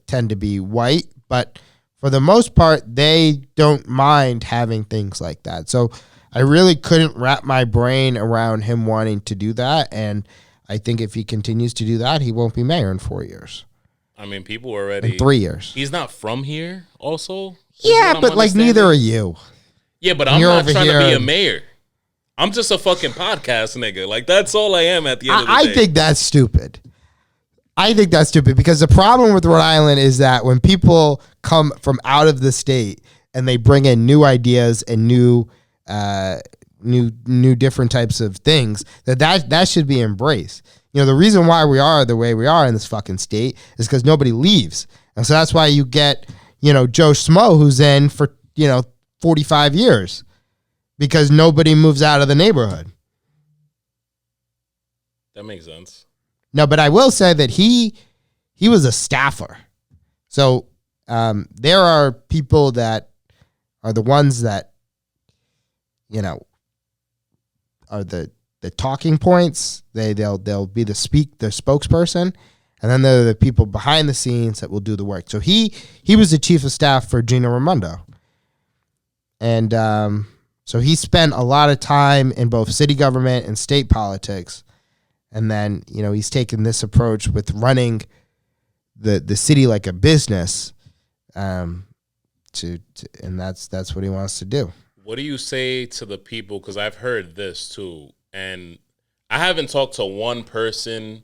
tend to be white, but for the most part, they don't mind having things like that. So I really couldn't wrap my brain around him wanting to do that, and I think if he continues to do that, he won't be mayor in 4 years. I mean, people already... In 3 years. He's not from here also? Yeah, but neither are you. Yeah, but I'm not trying to be a mayor. I'm just a fucking podcast nigga. Like, that's all I am at the end of the day. I think that's stupid. Because the problem with Rhode Island is that when people come from out of the state and they bring in new ideas and new different types of things, that should be embraced. The reason why we are the way we are in this fucking state is because nobody leaves. And so that's why you get, Joe Schmo who's in for, 45 years because nobody moves out of the neighborhood. That makes sense. No, but I will say that he was a staffer. So there are people that are the ones that, are the talking points. They'll be the spokesperson, and then there are the people behind the scenes that will do the work. So he was the chief of staff for Gina Raimondo, and so he spent a lot of time in both city government and state politics, and then he's taken this approach with running the city like a business, and that's what he wants to do. What do you say to the people? Because I've heard this too, and I haven't talked to one person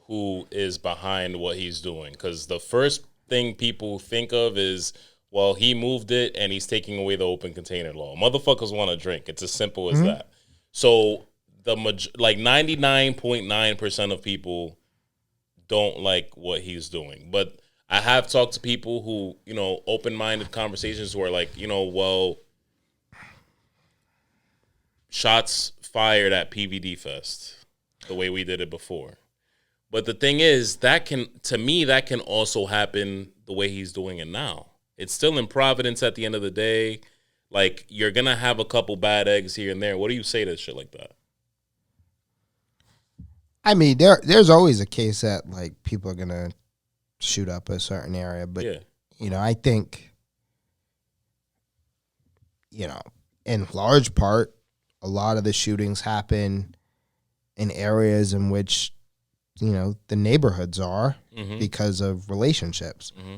who is behind what he's doing. Because the first thing people think of is, well, he moved it and he's taking away the open container law. Motherfuckers want to drink. It's as simple as that. So 99.9% of people don't like what he's doing. But I have talked to people who, open-minded conversations who are like, well, shots fired at PVD Fest the way we did it before. But the thing is, that can also happen the way he's doing it now. It's still in Providence at the end of the day. Like, you're going to have a couple bad eggs here and there. What do you say to shit like that? I mean, there's always a case that, like, people are going to shoot up a certain area. But, yeah. I think, in large part, a lot of the shootings happen in areas in which, the neighborhoods are because of relationships. Mm-hmm.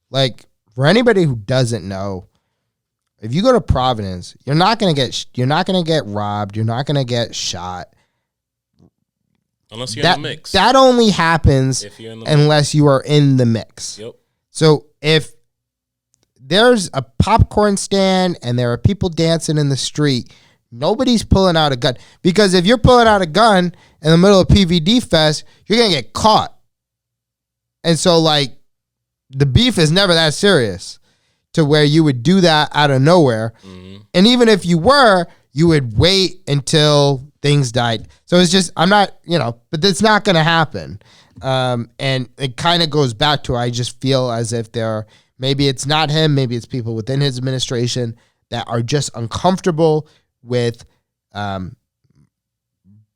Like, for anybody who doesn't know, if you go to Providence, you're not gonna get robbed. You're not gonna get shot unless you're in the mix. That only happens unless you are in the mix. Yep. So if there's a popcorn stand and there are people dancing in the street, nobody's pulling out a gun. Because if you're pulling out a gun in the middle of PVD Fest, you're going to get caught. And so, like, the beef is never that serious to where you would do that out of nowhere. Mm-hmm. And even if you were, you would wait until things died. So it's just, I'm not, but it's not going to happen. And it kind of goes back to, I just feel as if maybe it's not him, maybe it's people within his administration that are just uncomfortable with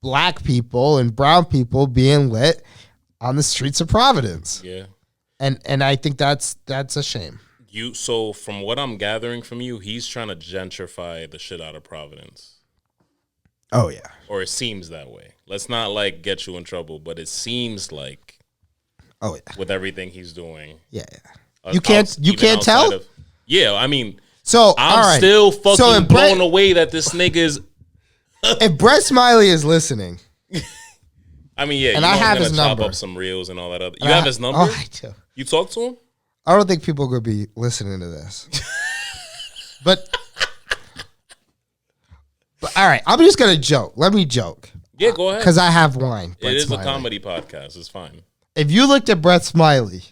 black people and brown people being lit on the streets of Providence. Yeah. And I think that's a shame. So from what I'm gathering from you, he's trying to gentrify the shit out of Providence. Oh, yeah. Or it seems that way. Let's not, like, get you in trouble, but it seems like, oh, yeah, with everything he's doing. Yeah. You can't tell? Yeah, I mean, so I'm still fucking blown away that this nigga's. If Brett Smiley is listening. I mean, yeah, and I have his number. Chop up some reels and all that other. You have his number? Oh, I do. You talk to him? I don't think people are going to be listening to this. But all right, I'm just going to joke. Let me joke. Yeah, go ahead. Because I have wine. It is Smiley. A comedy podcast. It's fine. If you looked at Brett Smiley,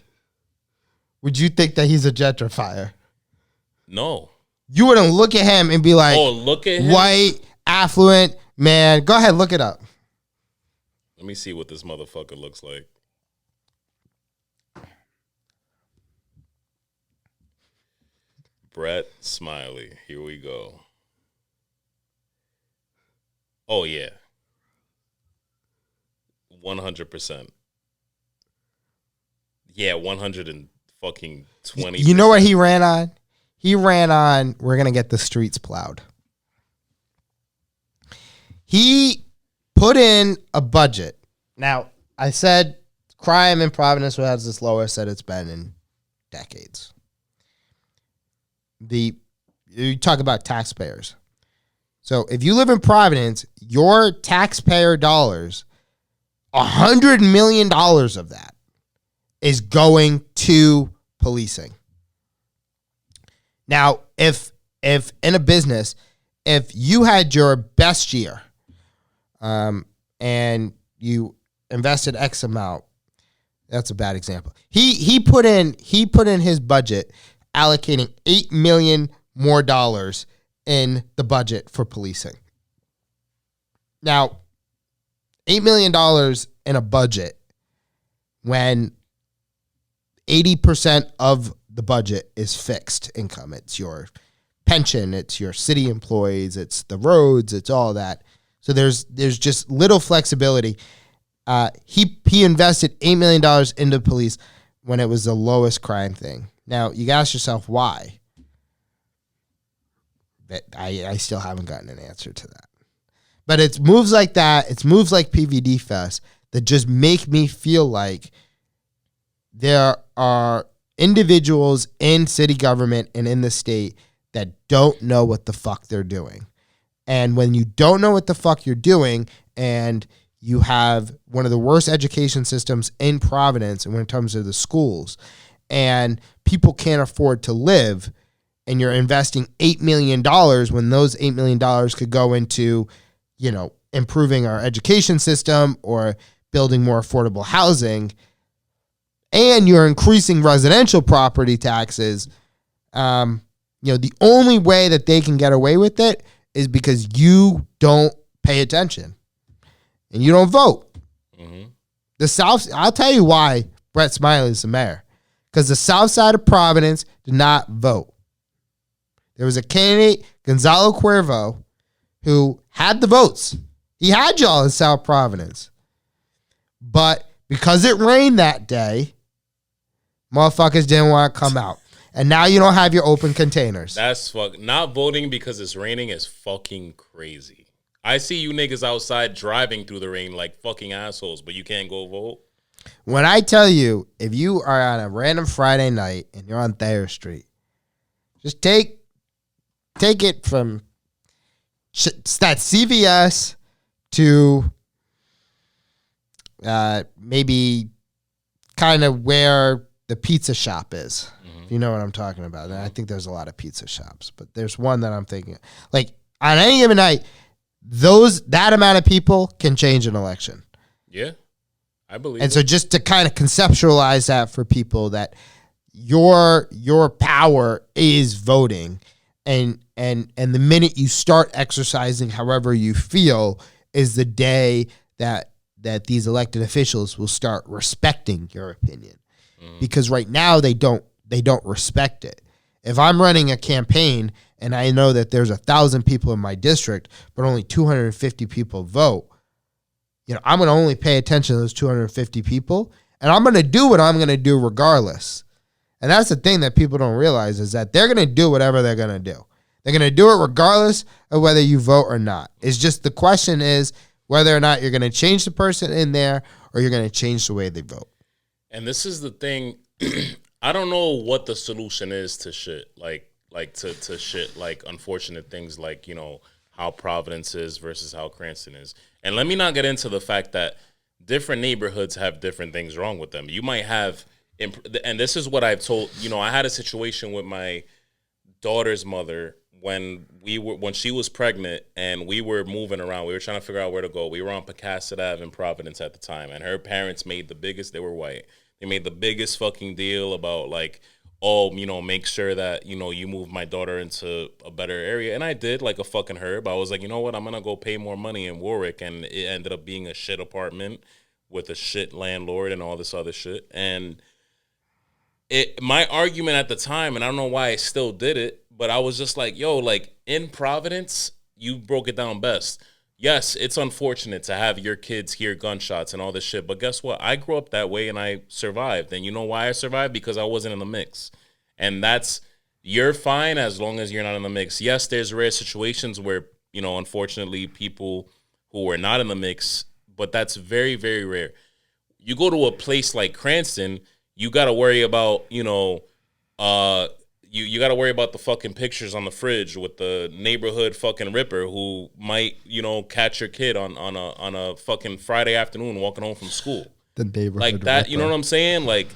would you think that he's a gentrifier? No. You wouldn't look at him and be like, oh, look at him. White, affluent, man. Go ahead, look it up. Let me see what this motherfucker looks like. Brett Smiley. Here we go. Oh, yeah. 100%. Yeah, 120. You know what he ran on? He ran on, we're going to get the streets plowed. He put in a budget. Now, I said crime in Providence has its lowest that it's been in decades. You talk about taxpayers. So if you live in Providence, your taxpayer dollars, $100 million of that is going to policing. Now, if in a business, if you had your best year, and you invested X amount, that's a bad example. He put in his budget allocating $8 million more dollars in the budget for policing. Now, $8 million in a budget when 80% of the budget is fixed income. It's your pension, it's your city employees, it's the roads, it's all that. So there's just little flexibility. He invested $8 million into police when it was the lowest crime thing. Now, you ask yourself why. But I still haven't gotten an answer to that. But it's moves like that, it's moves like PVD Fest that just make me feel like there are individuals in city government and in the state that don't know what the fuck they're doing. And when you don't know what the fuck you're doing and you have one of the worst education systems in Providence when it comes to the schools and people can't afford to live and you're investing $8 million when those $8 million could go into, improving our education system or building more affordable housing, and you're increasing residential property taxes, the only way that they can get away with it is because you don't pay attention and you don't vote. Mm-hmm. The South, I'll tell you why Brett Smiley is the mayor. Because the south side of Providence did not vote. There was a candidate, Gonzalo Cuervo, who had the votes. He had y'all in South Providence. But because it rained that day, motherfuckers didn't want to come out. And now you don't have your open containers. That's not voting because it's raining is fucking crazy. I see you niggas outside driving through the rain like fucking assholes, but you can't go vote. When I tell you, if you are on a random Friday night and you're on Thayer Street, just take it from that CVS to maybe kind of where the pizza shop is. You know what I'm talking about. And I think there's a lot of pizza shops, but there's one that I'm thinking, like, on any given night, that amount of people can change an election. Yeah, I believe. And so just to kind of conceptualize that for people, that your power is voting, and the minute you start exercising however you feel is the day that these elected officials will start respecting your opinion. Because right now they don't respect it. If I'm running a campaign and I know that there's 1,000 people in my district, but only 250 people vote, I'm going to only pay attention to those 250 people, and I'm going to do what I'm going to do regardless. And that's the thing that people don't realize, is that they're going to do whatever they're going to do. They're going to do it regardless of whether you vote or not. It's just the question is whether or not you're going to change the person in there or you're going to change the way they vote. And this is the thing. I don't know what the solution is to shit, like to shit, like unfortunate things, like, how Providence is versus how Cranston is. And let me not get into the fact that different neighborhoods have different things wrong with them. You might have, and this is what I've told, I had a situation with my daughter's mother when she was pregnant and we were moving around. We were trying to figure out where to go. We were on Picasset Ave in Providence at the time, and her parents made the biggest, they were white. They made the biggest fucking deal about, like, make sure that, you move my daughter into a better area. And I did, like a fucking herb. I was like, you know what? I'm going to go pay more money in Warwick. And it ended up being a shit apartment with a shit landlord and all this other shit. And my argument at the time, and I don't know why I still did it, but I was just like, yo, like, in Providence, you broke it down best. Yes, it's unfortunate to have your kids hear gunshots and all this shit, but guess what? I grew up that way and I survived. And you know why I survived? Because I wasn't in the mix. And you're fine as long as you're not in the mix. Yes, there's rare situations where, unfortunately, people who are not in the mix, but that's very, very rare. You go to a place like Cranston, you got to worry about, you got to worry about the fucking pictures on the fridge with the neighborhood fucking ripper who might, catch your kid on a fucking Friday afternoon walking home from school. The neighborhood like that, ripper. You know what I'm saying? Like,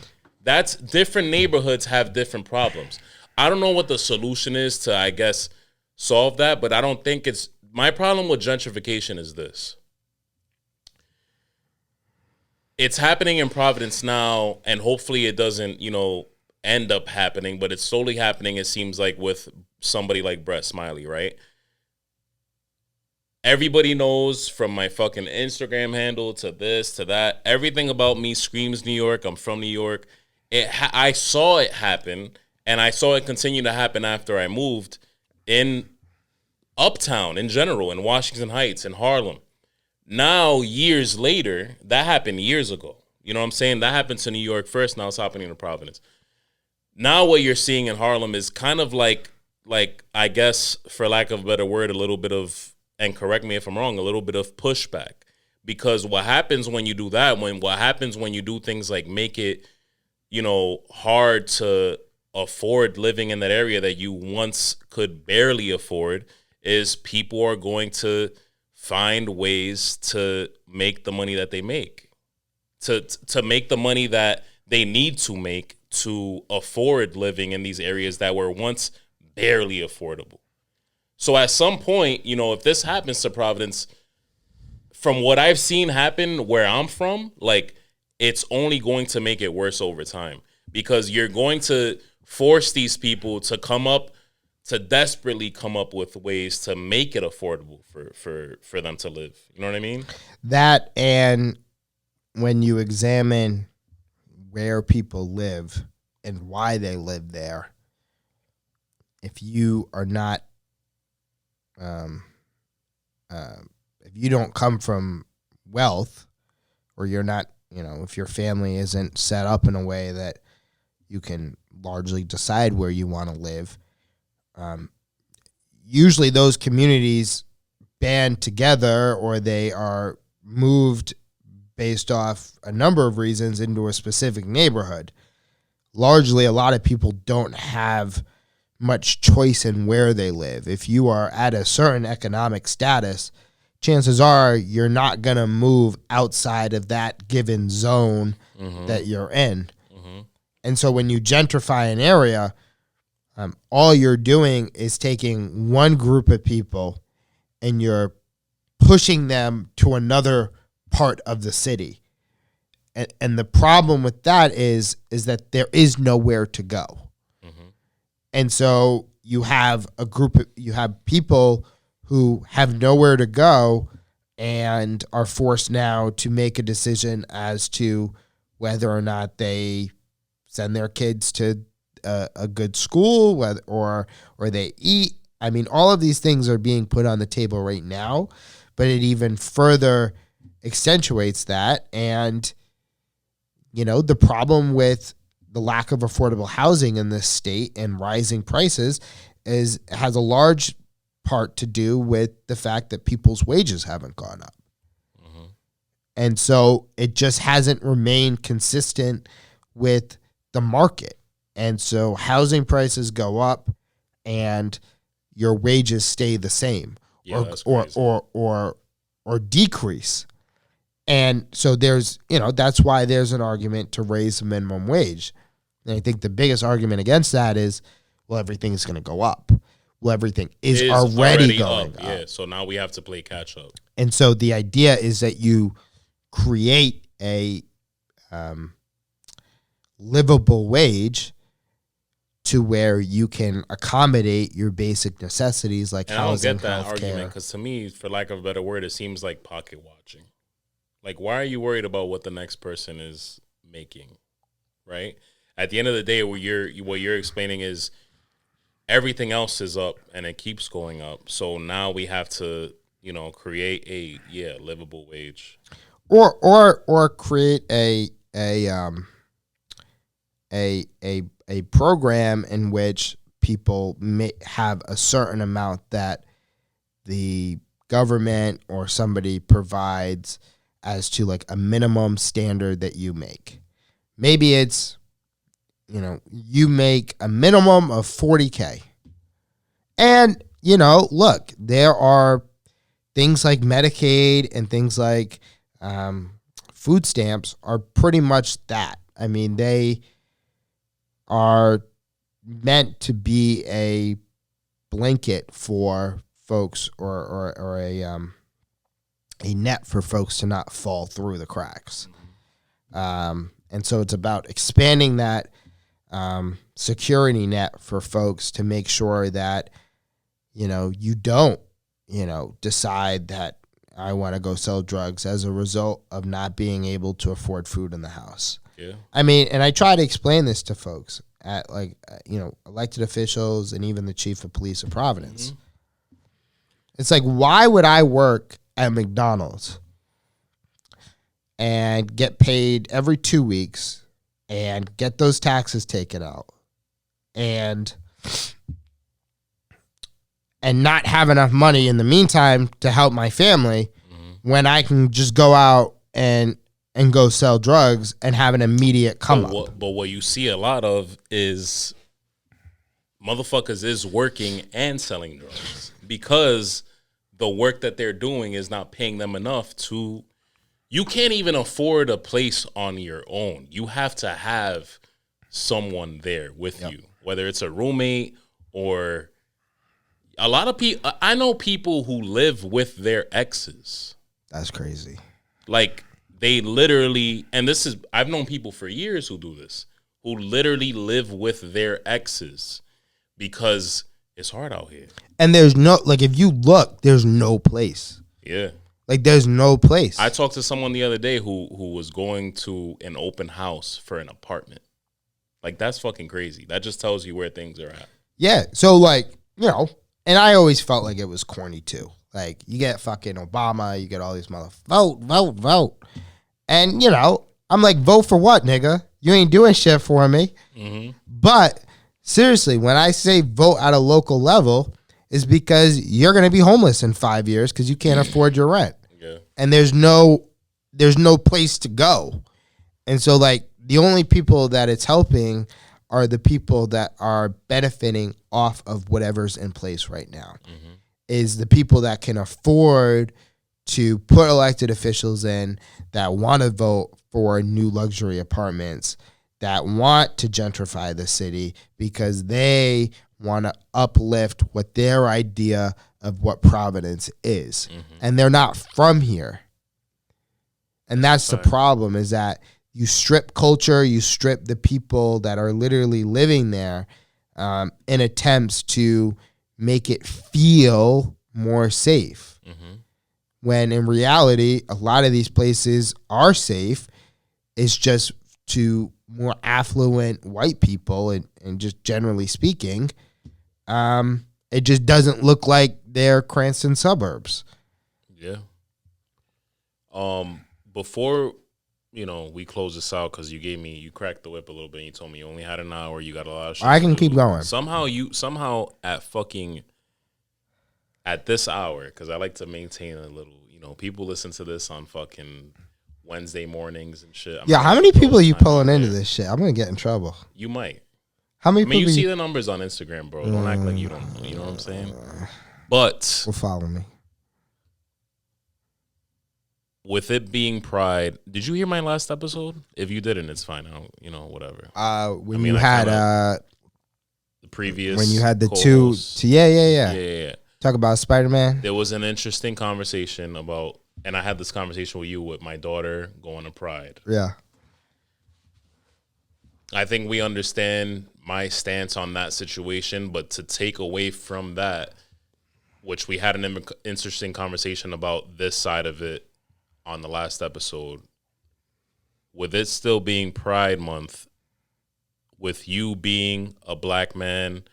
that's different neighborhoods have different problems. I don't know what the solution is to, I guess, solve that, but I don't think it's, my problem with gentrification is this. It's happening in Providence now, and hopefully it doesn't, end up happening, but it's slowly happening, it seems like, with somebody like Brett Smiley, right? Everybody knows, from my fucking Instagram handle to this to that, everything about me screams New York. I'm from New York. I saw it happen, and I saw it continue to happen after I moved in Uptown in general, in Washington Heights, in Harlem. Now, years later, that happened years ago. You know what I'm saying? That happened to New York first, now it's happening to Providence. Now what you're seeing in Harlem is kind of like I guess, for lack of a better word, a little bit of, and correct me if I'm wrong, a little bit of pushback. Because what happens when you do that, what happens when you do things like make it, hard to afford living in that area that you once could barely afford, is people are going to find ways to make the money that they make, to make the money that they need to make to afford living in these areas that were once barely affordable. So at some point, if this happens to Providence, from what I've seen happen where I'm from, like, it's only going to make it worse over time, because you're going to force these people to desperately come up with ways to make it affordable for them to live. You know what I mean? That, and when you examine where people live and why they live there, if you are not, if you don't come from wealth, or you're not, if your family isn't set up in a way that you can largely decide where you want to live, usually those communities band together, or they are moved based off a number of reasons into a specific neighborhood. Largely, a lot of people don't have much choice in where they live. If you are at a certain economic status, chances are you're not going to move outside of that given zone that you're in. And so when you gentrify an area, all you're doing is taking one group of people and you're pushing them to another part of the city. And the problem with that is that there is nowhere to go. Mm-hmm. And so you have you have people who have nowhere to go and are forced now to make a decision as to whether or not they send their kids to a good school, or they eat. I mean, all of these things are being put on the table right now, but it even further accentuates that. And, you know, the problem with the lack of affordable housing in this state and rising prices has a large part to do with the fact that people's wages haven't gone up. Mm-hmm. And so it just hasn't remained consistent with the market. And so housing prices go up and your wages stay the same, or decrease. And so there's, you know, that's why there's an argument to raise the minimum wage. And I think the biggest argument against that is, well, everything's going to go up. Well, everything is already going up. Yeah, so now we have to play catch up. And so the idea is that you create a livable wage to where you can accommodate your basic necessities like housing, I don't get that healthcare. argument, because to me, for lack of a better word, it seems like pocket watching. Like, why are you worried about what the next person is making, right? At the end of the day, what you're explaining is everything else is up and it keeps going up. So now we have to, you know, create a livable wage, or create a program in which people may have a certain amount that the government or somebody provides as to like a minimum standard that you make. Maybe it's, you know, you make a minimum of $40K. And, you know, look, there are things like Medicaid and things like food stamps are pretty much that. I mean, they are meant to be a blanket for folks, or a net for folks to not fall through the cracks. And so it's about expanding that security net for folks to make sure that, you know, you don't, you know, decide that I want to go sell drugs as a result of not being able to afford food in the house. Yeah. I mean, and I try to explain this to folks at, like, you know, elected officials and even the chief of police of Providence. Mm-hmm. It's like, why would I work at McDonald's and get paid every 2 weeks and get those taxes taken out and not have enough money in the meantime to help my family, when I can just go out and go sell drugs and have an immediate come up? But what you see a lot of is motherfuckers is working and selling drugs because the work that they're doing is not paying them enough to. You can't even afford a place on your own. You have to have someone there with you, whether it's a roommate or a lot of people. I know people who live with their exes. That's crazy. Like, they literally, and this is, I've known people for years who do this, who literally live with their exes because it's hard out here. And there's no, like, if you look, there's no place. Yeah. Like, there's no place. I talked to someone the other day who was going to an open house for an apartment. Like, that's fucking crazy. That just tells you where things are at. Yeah. So, like, you know, and I always felt like it was corny, too. Like, you get fucking Obama, you get all these vote. And, you know, I'm like, vote for what, nigga? You ain't doing shit for me. Mm-hmm. But, seriously, when I say vote at a local level, is because you're going to be homeless in 5 years because you can't afford your rent. Yeah. And there's no place to go. And so, like, the only people that it's helping are the people that are benefiting off of whatever's in place right now. Mm-hmm. Is the people that can afford to put elected officials in that want to vote for new luxury apartments, that want to gentrify the city because they want to uplift what their idea of what Providence is. And they're not from here. And that's the problem, is that you strip culture, you strip the people that are literally living there in attempts to make it feel more safe. When in reality, a lot of these places are safe. It's just to more affluent white people, and just generally speaking, it just doesn't look like they're Cranston suburbs. Yeah. Before, we close this out, because you cracked the whip a little bit and you told me you only had an hour, you got a lot of shit I to can do. keep going. Somehow at this hour, because I like to maintain a little, people listen to this on fucking Wednesday mornings and shit. How many people are you pulling into this shit? I'm going to get in trouble. You might. How many people you see the numbers on Instagram, bro. Don't act like you don't. You know what I'm saying? But will follow me. With it being Pride, did you hear my last episode? If you didn't, it's fine. I don't, whatever. You had the previous, when you had the co-hosts. two, yeah. Talk about Spider-Man. There was an interesting conversation about, and I had this conversation with you with my daughter going to Pride. Yeah. I think we understand my stance on that situation, but to take away from that, which we had an interesting conversation about this side of it on the last episode, with it still being Pride Month, with you being a black man,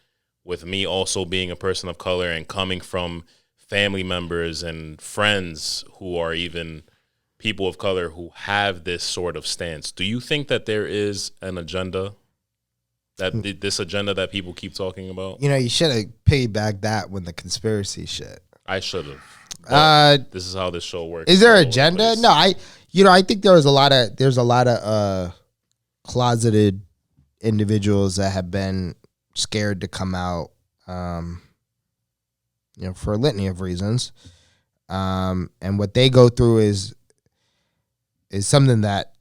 with me also being a person of color, and coming from family members and friends who are even people of color who have this sort of stance, do you think that there is an agenda, this agenda that people keep talking about? You should have piggybacked that with the conspiracy shit. I should have. This is how this show works. Is there an agenda? No, I think there's a lot of closeted individuals that have been scared to come out, for a litany of reasons. And what they go through is something that,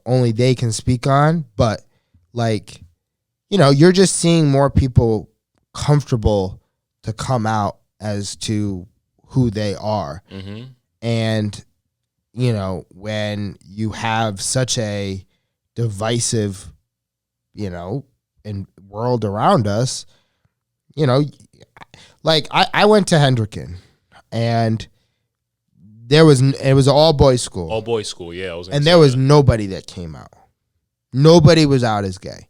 only they can speak on. But you're just seeing more people comfortable to come out as to who they are. Mm-hmm. And, when you have such a divisive, and world around us, I went to Hendricken, and it was an all boys school. All boys school, yeah. There was nobody that came out. Nobody was out as gay.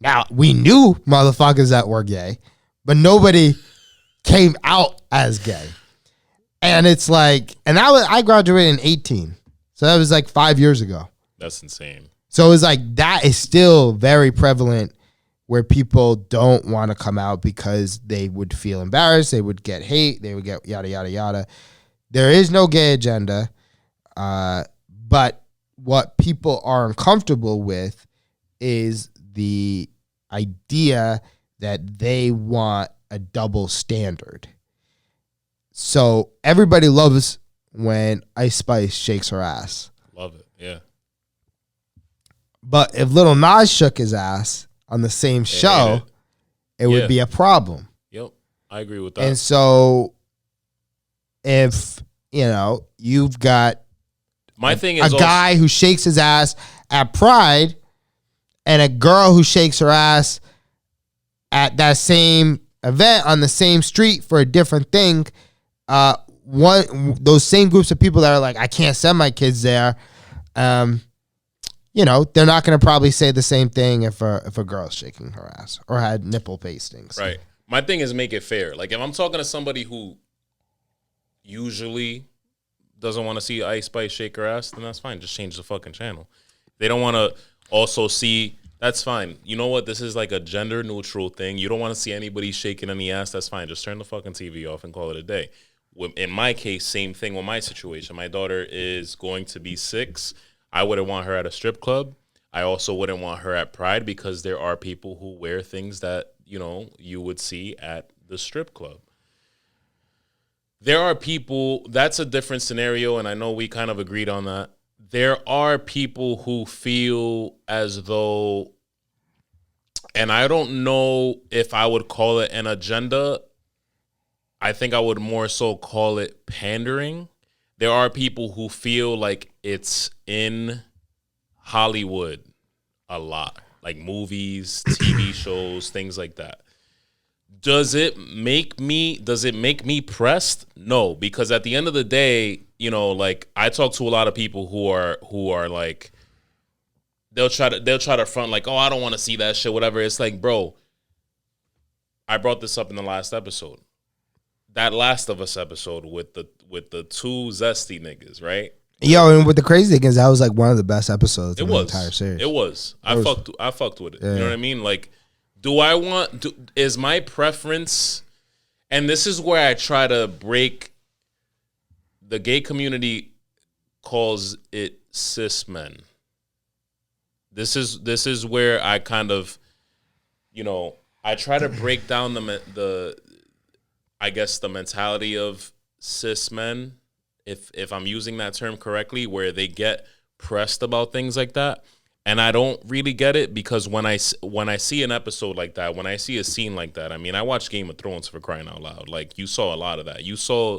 Now, we knew motherfuckers that were gay, but nobody came out as gay. And it's I graduated in 18. So that was 5 years ago. That's insane. So it's that is still very prevalent, where people don't want to come out because they would feel embarrassed, they would get hate, they would get yada, yada, yada. There is no gay agenda, but what people are uncomfortable with is the idea that they want a double standard. So everybody loves when Ice Spice shakes her ass. Love it, yeah. But if Lil Nas shook his ass on the same show, it would be a problem. Yep, I agree with that. And so if, you've got my thing is a guy who shakes his ass at Pride and a girl who shakes her ass at that same event on the same street for a different thing, those same groups of people that are I can't send my kids there, they're not going to probably say the same thing if a girl's shaking her ass or had nipple pastings. Right. My thing is make it fair. If I'm talking to somebody who usually doesn't want to see Ice Spice shake her ass, then that's fine. Just change the fucking channel. They don't want to also see, that's fine. You know what? This is a gender neutral thing. You don't want to see anybody shaking any ass. That's fine. Just turn the fucking TV off and call it a day. In my case, same thing with my situation. My daughter is going to be 6. I wouldn't want her at a strip club. I also wouldn't want her at Pride, because there are people who wear things that, you would see at the strip club. There are people, that's a different scenario, and I know we kind of agreed on that. There are people who feel as though And I don't know if I would call it an agenda. I think I would more so call it pandering. There are people who feel like it's in Hollywood a lot, like movies, TV shows, things like that. Does it make me pressed? No, because at the end of the day, you know, like I talk to a lot of people who are like they'll try to front like, "Oh, I don't want to see that shit," whatever. It's like, bro, I brought this up in the last episode. That Last of Us episode with the two zesty niggas, right? Yo, and with the crazy thing is that was like one of the best episodes in the was entire series. It was. I fucked with it. Yeah. You know what I mean? Like, is my preference, and this is where I try to break. The gay community calls it cis men. This is where I kind of, you know, I try to break down the I guess the mentality of cis men, if I'm using that term correctly, where they get pressed about things like that. And I don't really get it because when I see an episode like that, when I see a scene like that, I mean, I watched Game of Thrones, for crying out loud. Like, you saw a lot of that. You saw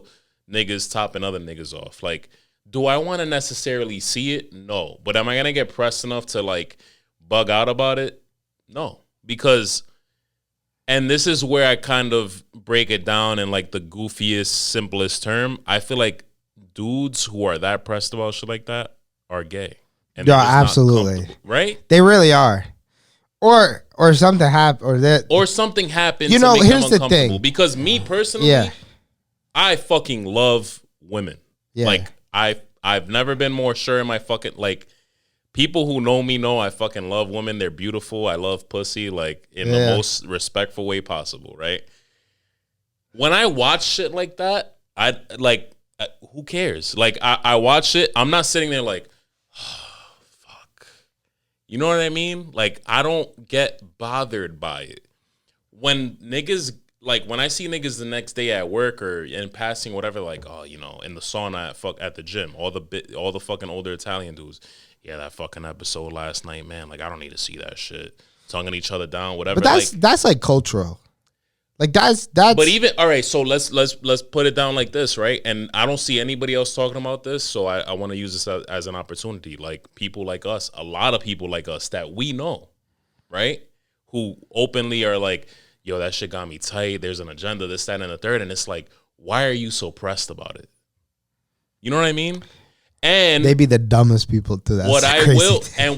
niggas topping other niggas off. Like, do I want to necessarily see it? No. But am I going to get pressed enough to, like, bug out about it? No. Because... And this is where I kind of break it down in like the goofiest, simplest term. I feel like dudes who are that pressed about shit like that are gay. And yeah, absolutely. Right? They really are. Or something happened, or something happened. You know, to make here's them the thing. Because me personally, I fucking love women. Yeah. Like I've never been more sure in my fucking like. People who know me know I fucking love women. They're beautiful. I love pussy, like, in the most respectful way possible, right? When I watch shit like that, who cares? Like, I watch it. I'm not sitting there like, oh, fuck. You know what I mean? Like, I don't get bothered by it. When niggas, like, when I see niggas the next day at work or in passing, whatever, like, oh, you know, in the sauna at the gym, all the fucking older Italian dudes. Yeah, that fucking episode last night, man. Like, I don't need to see that shit. Tonguing each other down, whatever. But that's like cultural. Like that's. But even all right, so let's put it down like this, right? And I don't see anybody else talking about this, so I want to use this as an opportunity. Like people like us, a lot of people like us that we know, right? Who openly are like, yo, that shit got me tight. There's an agenda, this, that, and the third, and it's like, why are you so pressed about it? You know what I mean? And they be the dumbest people to that.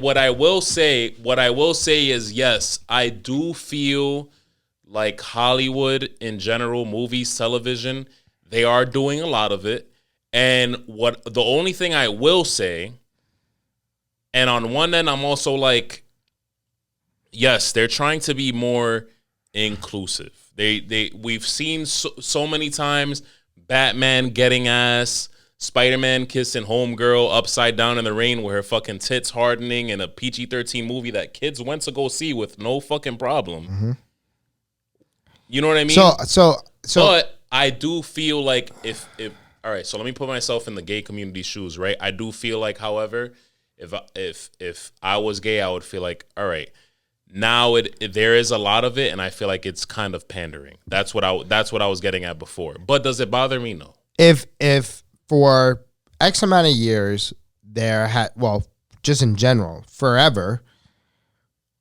What I will say is, yes, I do feel like Hollywood in general, movies, television, they are doing a lot of it. And the only thing I will say, and on one end, I'm also like, yes, they're trying to be more inclusive. We've seen so many times Batman getting ass, Spider-Man kissing homegirl upside down in the rain with her fucking tits hardening in a PG-13 movie that kids went to go see with no fucking problem. Mm-hmm. You know what I mean? So but I do feel like if all right, so let me put myself in the gay community shoes, right? I do feel like, however, if I was gay, I would feel like, all right, now there is a lot of it, and I feel like it's kind of pandering. That's what I was getting at before. But does it bother me? No. If for X amount of years just in general, forever,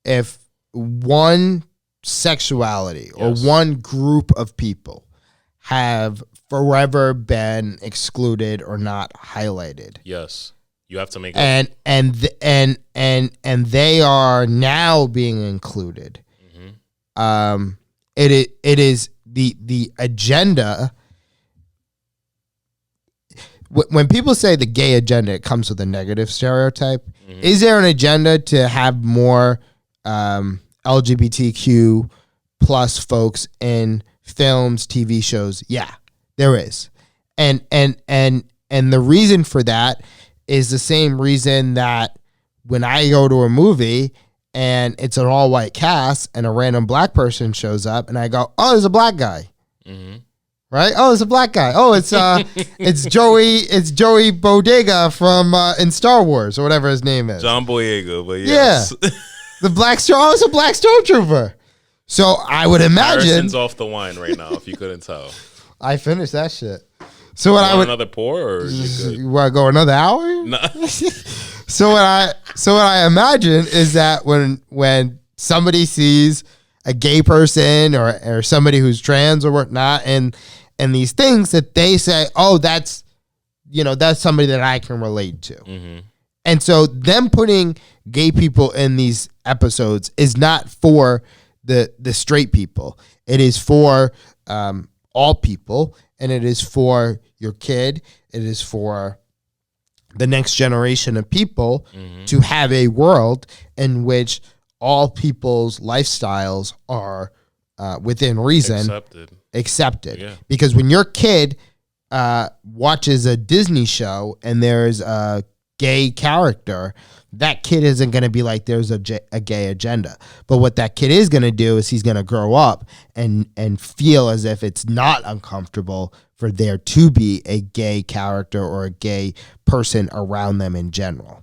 if one sexuality or one group of people have forever been excluded or not highlighted. Yes. You have to make and they are now being included. Mm-hmm. It is the agenda. When people say the gay agenda, it comes with a negative stereotype. Mm-hmm. Is there an agenda to have more LGBTQ plus folks in films, TV shows? Yeah, there is. And the reason for that is the same reason that when I go to a movie and it's an all white cast and a random black person shows up and I go, oh, there's a black guy. Mm-hmm. Right? Oh, it's a black guy. Oh, it's Joey Bodega from in Star Wars or whatever his name is. John Boyega, but yes. Yeah. The black storm. I was a black stormtrooper. So I would imagine. Harrison's off the wine right now, if you couldn't tell. I finished that shit. So what I would another pour or you good? Want to go another hour? No. So what I imagine is that when somebody sees a gay person or somebody who's trans or whatnot, and these things that they say, oh, that's somebody that I can relate to. Mm-hmm. And so them putting gay people in these episodes is not for the straight people. It is for all people, and it is for your kid. It is for the next generation of people to have a world in which all people's lifestyles are within reason accepted. Yeah. Because when your kid watches a Disney show and there's a gay character, that kid isn't going to be like there's a gay agenda. But what that kid is going to do is he's going to grow up and feel as if it's not uncomfortable for there to be a gay character or a gay person around them in general.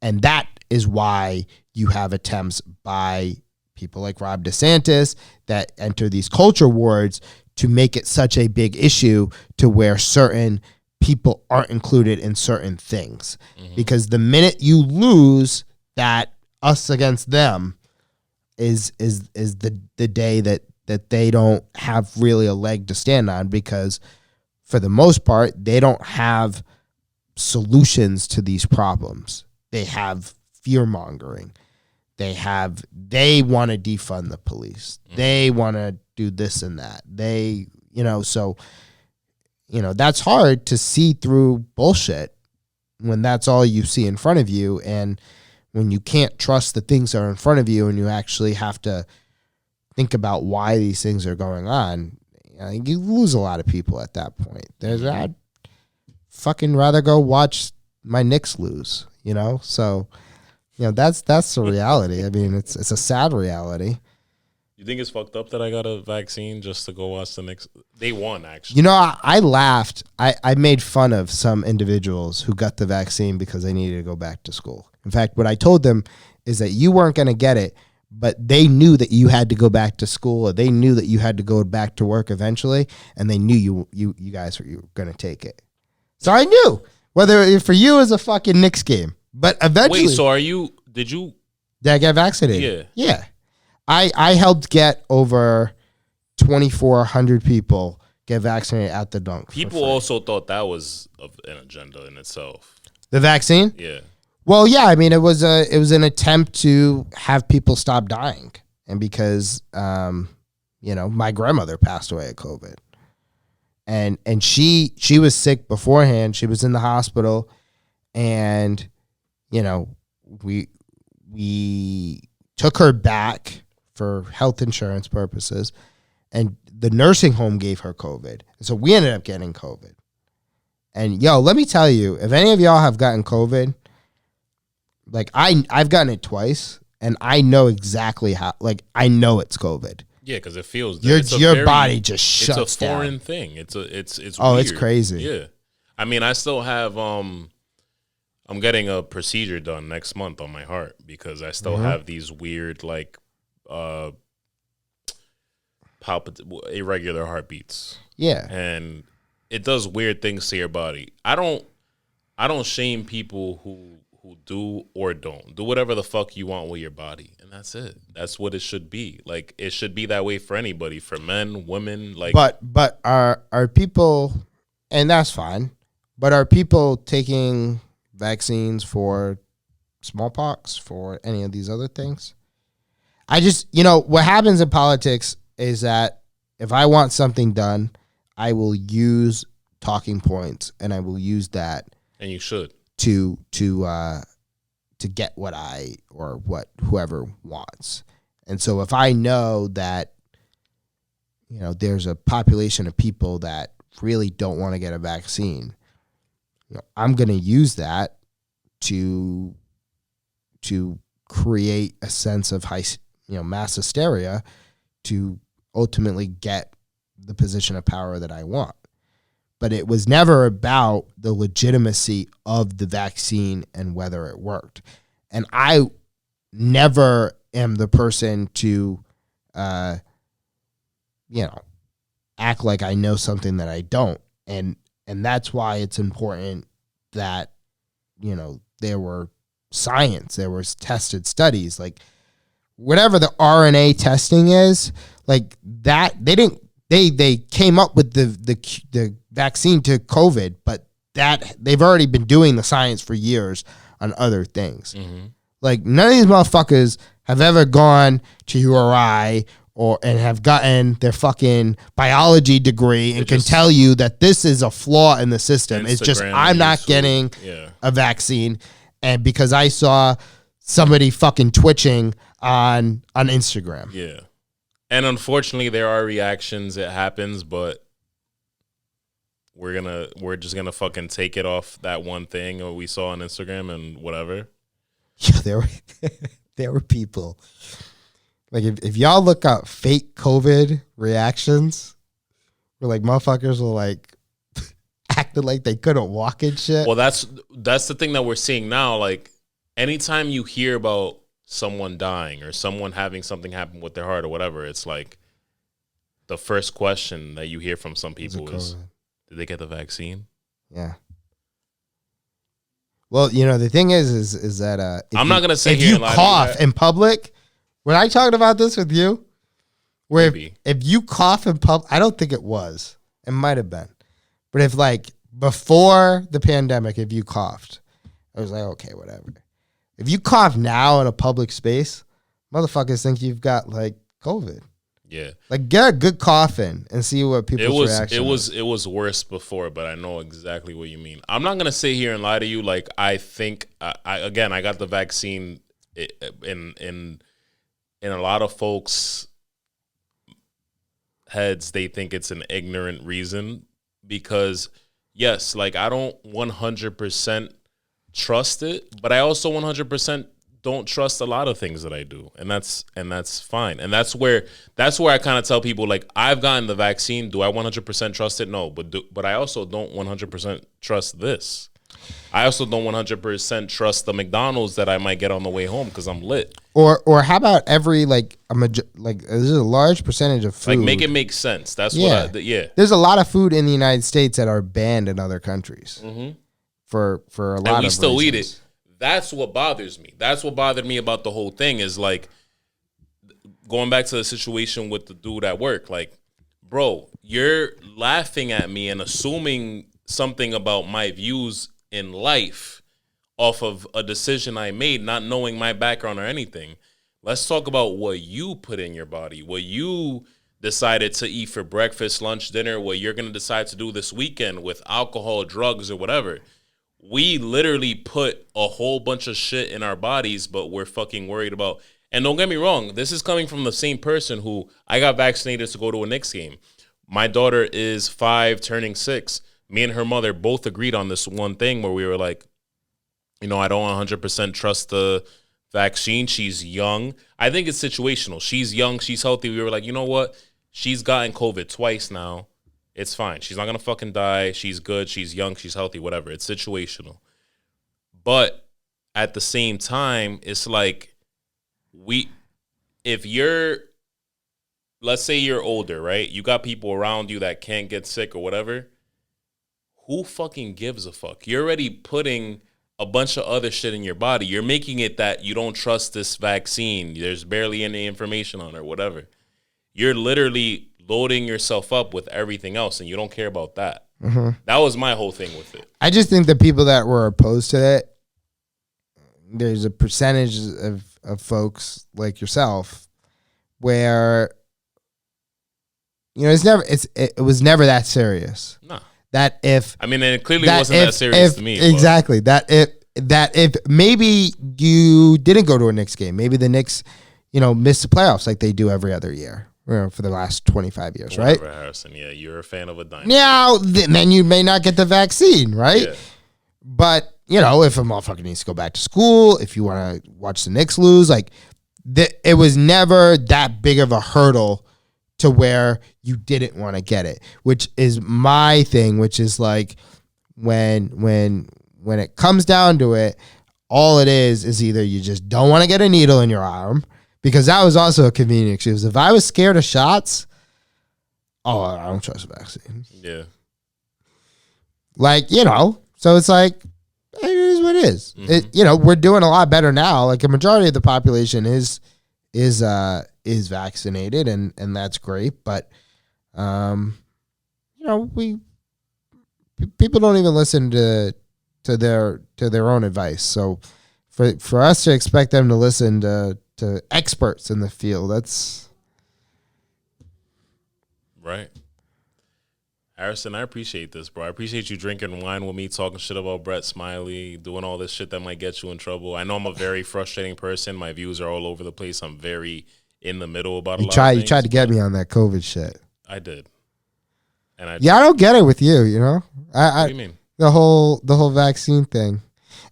And that is why you have attempts by people like Rob DeSantis that enter these culture wars to make it such a big issue to where certain people aren't included in certain things. Mm-hmm. Because the minute you lose that us against them is the day that they don't have really a leg to stand on, because for the most part, they don't have solutions to these problems. They have fear mongering. They want to defund the police. Mm-hmm. They want to do this and that. That's hard to see through bullshit when that's all you see in front of you, and when you can't trust the things that are in front of you and you actually have to think about why these things are going on. You lose a lot of people at that point. I'd fucking rather go watch my Knicks lose, So, that's the reality. I mean, it's a sad reality. You think it's fucked up that I got a vaccine just to go watch the Knicks? They won, actually. I laughed. I made fun of some individuals who got the vaccine because they needed to go back to school. In fact, what I told them is that you weren't going to get it, but they knew that you had to go back to school, or they knew that you had to go back to work eventually, and they knew you guys were going to take it. So I knew whether for you is a fucking Knicks game, but eventually. Wait, so did I get vaccinated? Yeah. I helped get over 2,400 people get vaccinated at the dunk. People also thought that was an agenda in itself. The vaccine? Yeah. Well, yeah. I mean, it was an attempt to have people stop dying, and because my grandmother passed away of COVID, and she was sick beforehand. She was in the hospital, and we took her back for health insurance purposes, and the nursing home gave her COVID. So we ended up getting COVID. And let me tell you, if any of y'all have gotten COVID, like I've gotten it twice, and I know exactly how. Like I know it's COVID. Yeah, because it feels your body just shuts down. It's a foreign thing. It's weird. It's crazy. Yeah, I mean, I still have I'm getting a procedure done next month on my heart because I still have these weird irregular heartbeats. Yeah. And it does weird things to your body. I don't shame people who do or don't. Do whatever the fuck you want with your body. And that's it. That's what it should be. Like it should be that way for anybody, for men, women, like But are people, and that's fine, but are people taking vaccines for smallpox, for any of these other things? I just, what happens in politics is that if I want something done, I will use talking points, and I will use that. And you should. To get what whoever wants. And so if I know that, there's a population of people that really don't want to get a vaccine, I'm going to use that to create a sense of mass hysteria to ultimately get the position of power that I want. But it was never about the legitimacy of the vaccine and whether it worked. And I never am the person to, act like I know something that I don't. And that's why it's important that, there were science, there was tested studies, like whatever the RNA testing is, like that, they came up with the vaccine to COVID, but that they've already been doing the science for years on other things. Mm-hmm. Like none of these motherfuckers have ever gone to URI and have gotten their fucking biology degree and can tell you that this is a flaw in the system. It's just I'm not getting a vaccine, and because I saw somebody fucking twitching on Instagram. Yeah. And unfortunately there are reactions, it happens, but we're just gonna fucking take it off that one thing or we saw on Instagram and whatever. Yeah, there were people. Like if y'all look up fake COVID reactions, where like motherfuckers will like acted like they couldn't walk and shit. Well, that's the thing that we're seeing now. Like anytime you hear about someone dying or someone having something happen with their heart or whatever, it's like the first question that you hear from some people is, did they get the vaccine? Yeah. Well, the thing is that I'm not gonna say if here you and lie cough to you in public. When I talked about this with you, where Maybe. if you cough in public, I don't think it was. It might have been. But if like before the pandemic, if you coughed, I was like, okay, whatever. If you cough now in a public space, motherfuckers think you've got like COVID. Yeah. Like get a good cough in and see what people's reaction is. It was worse before, but I know exactly what you mean. I'm not gonna sit here and lie to you. Like I think I got the vaccine in a lot of folks' heads, they think it's an ignorant reason because, yes, like I don't 100% trust it, but I also 100% don't trust a lot of things that I do, and that's fine. And that's where I kind of tell people, like, I've gotten the vaccine. Do I 100% trust it? No, but I also don't 100% trust this. I also don't 100% trust the McDonald's that I might get on the way home because I'm lit. Or how about every there's a large percentage of food. Like make it make sense. That's what. There's a lot of food in the United States that are banned in other countries for a lot of reasons. And we still eat it. That's what bothers me. That's what bothered me about the whole thing is like going back to the situation with the dude at work. Like, bro, you're laughing at me and assuming something about my views in life off of a decision I made, not knowing my background or anything. Let's talk about what you put in your body, what you decided to eat for breakfast, lunch, dinner, what you're going to decide to do this weekend with alcohol, drugs, or whatever. We literally put a whole bunch of shit in our bodies, but we're fucking worried about. And don't get me wrong, this is coming from the same person who I got vaccinated to go to a Knicks game. My daughter is 5, turning 6. Me and her mother both agreed on this one thing where we were like, I don't 100% trust the vaccine. She's young. I think it's situational. She's young. She's healthy. We were like, you know what? She's gotten COVID twice now. It's fine. She's not going to fucking die. She's good. She's young. She's healthy, whatever. It's situational. But at the same time, it's like let's say you're older, right? You got people around you that can't get sick or whatever. Who fucking gives a fuck? You're already putting a bunch of other shit in your body. You're making it that you don't trust this vaccine. There's barely any information on it or whatever. You're literally loading yourself up with everything else, and you don't care about that. Mm-hmm. That was my whole thing with it. I just think the people that were opposed to it, there's a percentage of folks like yourself where it was never that serious. No. That if and it clearly wasn't that serious to me. Exactly. That if maybe you didn't go to a Knicks game, maybe the Knicks, missed the playoffs like they do every other year, for the last 25 years, whatever, right? Harrison, yeah, you're a fan of a dinosaur. Now, then you may not get the vaccine, right? Yeah. But, if a motherfucker needs to go back to school, if you want to watch the Knicks lose, like, it was never that big of a hurdle to where you didn't want to get it, which is my thing, which is like when it comes down to it, all it is either you just don't want to get a needle in your arm because that was also a convenient excuse. If I was scared of shots, I don't trust vaccines. Yeah. Like, so it's like, it is what it is. We're doing a lot better now. Like a majority of the population is vaccinated, and that's great. But, people don't even listen to their own advice. So for us to expect them to listen to experts in the field, that's right. Harrison, I appreciate this, bro. I appreciate you drinking wine with me, talking shit about Brett Smiley, doing all this shit that might get you in trouble. I know I'm a very frustrating person. My views are all over the place. I'm very in the middle about a lot of things. You tried to get me on that COVID shit. I did. And I don't get it with you, What do you mean? The whole vaccine thing.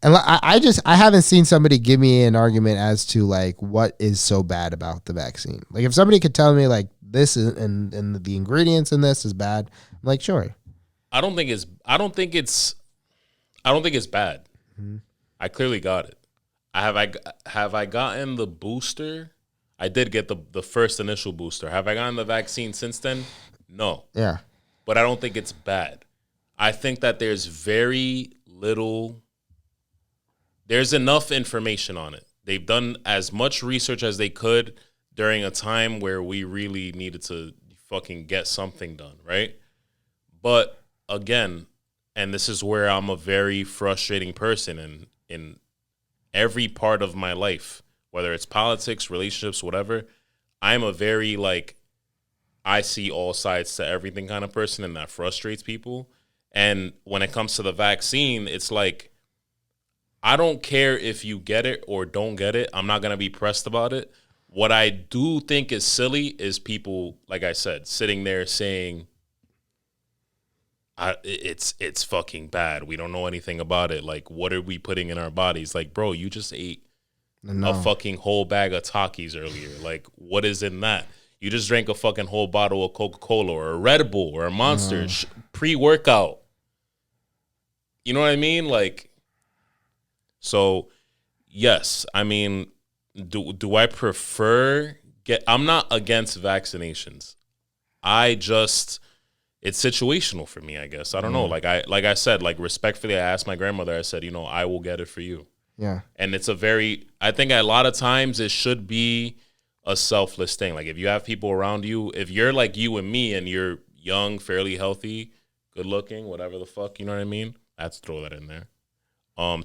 And I haven't seen somebody give me an argument as to like what is so bad about the vaccine. Like if somebody could tell me like this is and the ingredients in this is bad, I'm like, sure. I don't think it's bad. Mm-hmm. I clearly got it. Have I gotten the booster? I did get the first initial booster. Have I gotten the vaccine since then? No. Yeah. But I don't think it's bad. I think that there's very little. There's enough information on it. They've done as much research as they could during a time where we really needed to fucking get something done, right? But again, and this is where I'm a very frustrating person in every part of my life, whether it's politics, relationships, whatever, I'm a very I see all sides to everything kind of person, and that frustrates people. And when it comes to the vaccine, it's like, I don't care if you get it or don't get it. I'm not going to be pressed about it. What I do think is silly is people, like I said, sitting there saying, it's fucking bad. We don't know anything about it. Like, what are we putting in our bodies? Like, bro, you just ate a fucking whole bag of Takis earlier. Like, what is in that? You just drank a fucking whole bottle of Coca-Cola or a Red Bull or a Monster pre-workout. You know what I mean? Like, so, yes, I mean, do I prefer I'm not against vaccinations. It's situational for me, I guess. I don't know. Like I said, respectfully, I asked my grandmother, I said, I will get it for you. Yeah. And it's I think a lot of times it should be a selfless thing. Like if you have people around you, if you're like you and me and you're young, fairly healthy, good looking, whatever the fuck, you know what I mean? I have to throw that in there.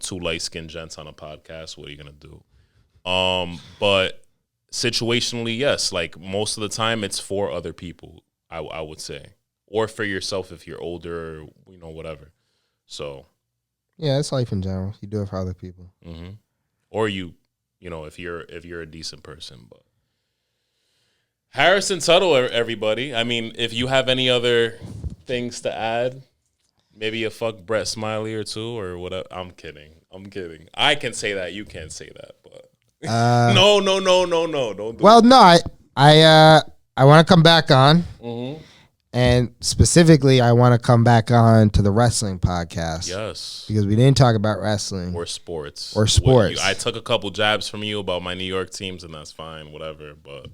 Two light-skinned gents on a podcast, what are you going to do? But situationally, yes, like most of the time it's for other people, I would say. Or for yourself if you're older, or, whatever. So. Yeah, it's life in general. You do it for other people. Mm-hmm. Or if you're a decent person. But Harrison Tuttle, everybody. I mean, if you have any other things to add, maybe a fuck Brett Smiley or two or whatever. I'm kidding. I can say that. You can't say that. But no. Don't do well, no, I want to come back on. Mm-hmm. And specifically, I want to come back on to the wrestling podcast. Yes. Because we didn't talk about wrestling. Or sports. I took a couple jabs from you about my New York teams, and that's fine, whatever. But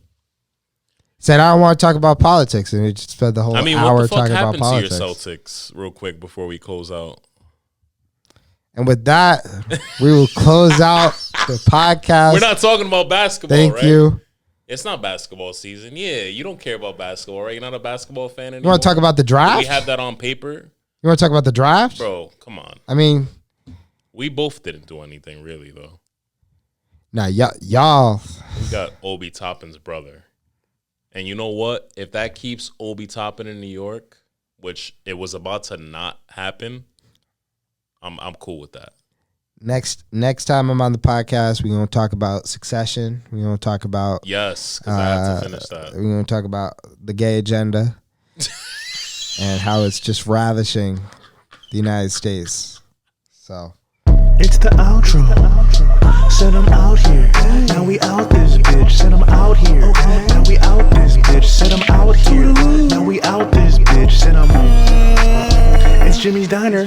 said I don't want to talk about politics, and we just spent the whole hour talking about politics. What the fuck happened to your Celtics, real quick, before we close out? And with that, we will close out the podcast. We're not talking about basketball, Thank right? you. It's not basketball season. Yeah, you don't care about basketball, right? You're not a basketball fan anymore. You want to talk about the draft? We have that on paper. You want to talk about the draft? Bro, come on. I mean, we both didn't do anything really, though. Nah, y'all. We got Obi Toppin's brother. And you know what? If that keeps Obi Toppin in New York, which it was about to not happen, I'm cool with that. Next time I'm on the podcast, we're going to talk about Succession. We're going to talk about... Yes, because I have to finish that. We're going to talk about the gay agenda and how it's just ravishing the United States. So... It's the outro. Said I'm out here. Now we out this bitch. Said I'm out here. Now we out this bitch. Said I'm out here. Now we out this bitch. Said I'm... It's Jimmy's Diner.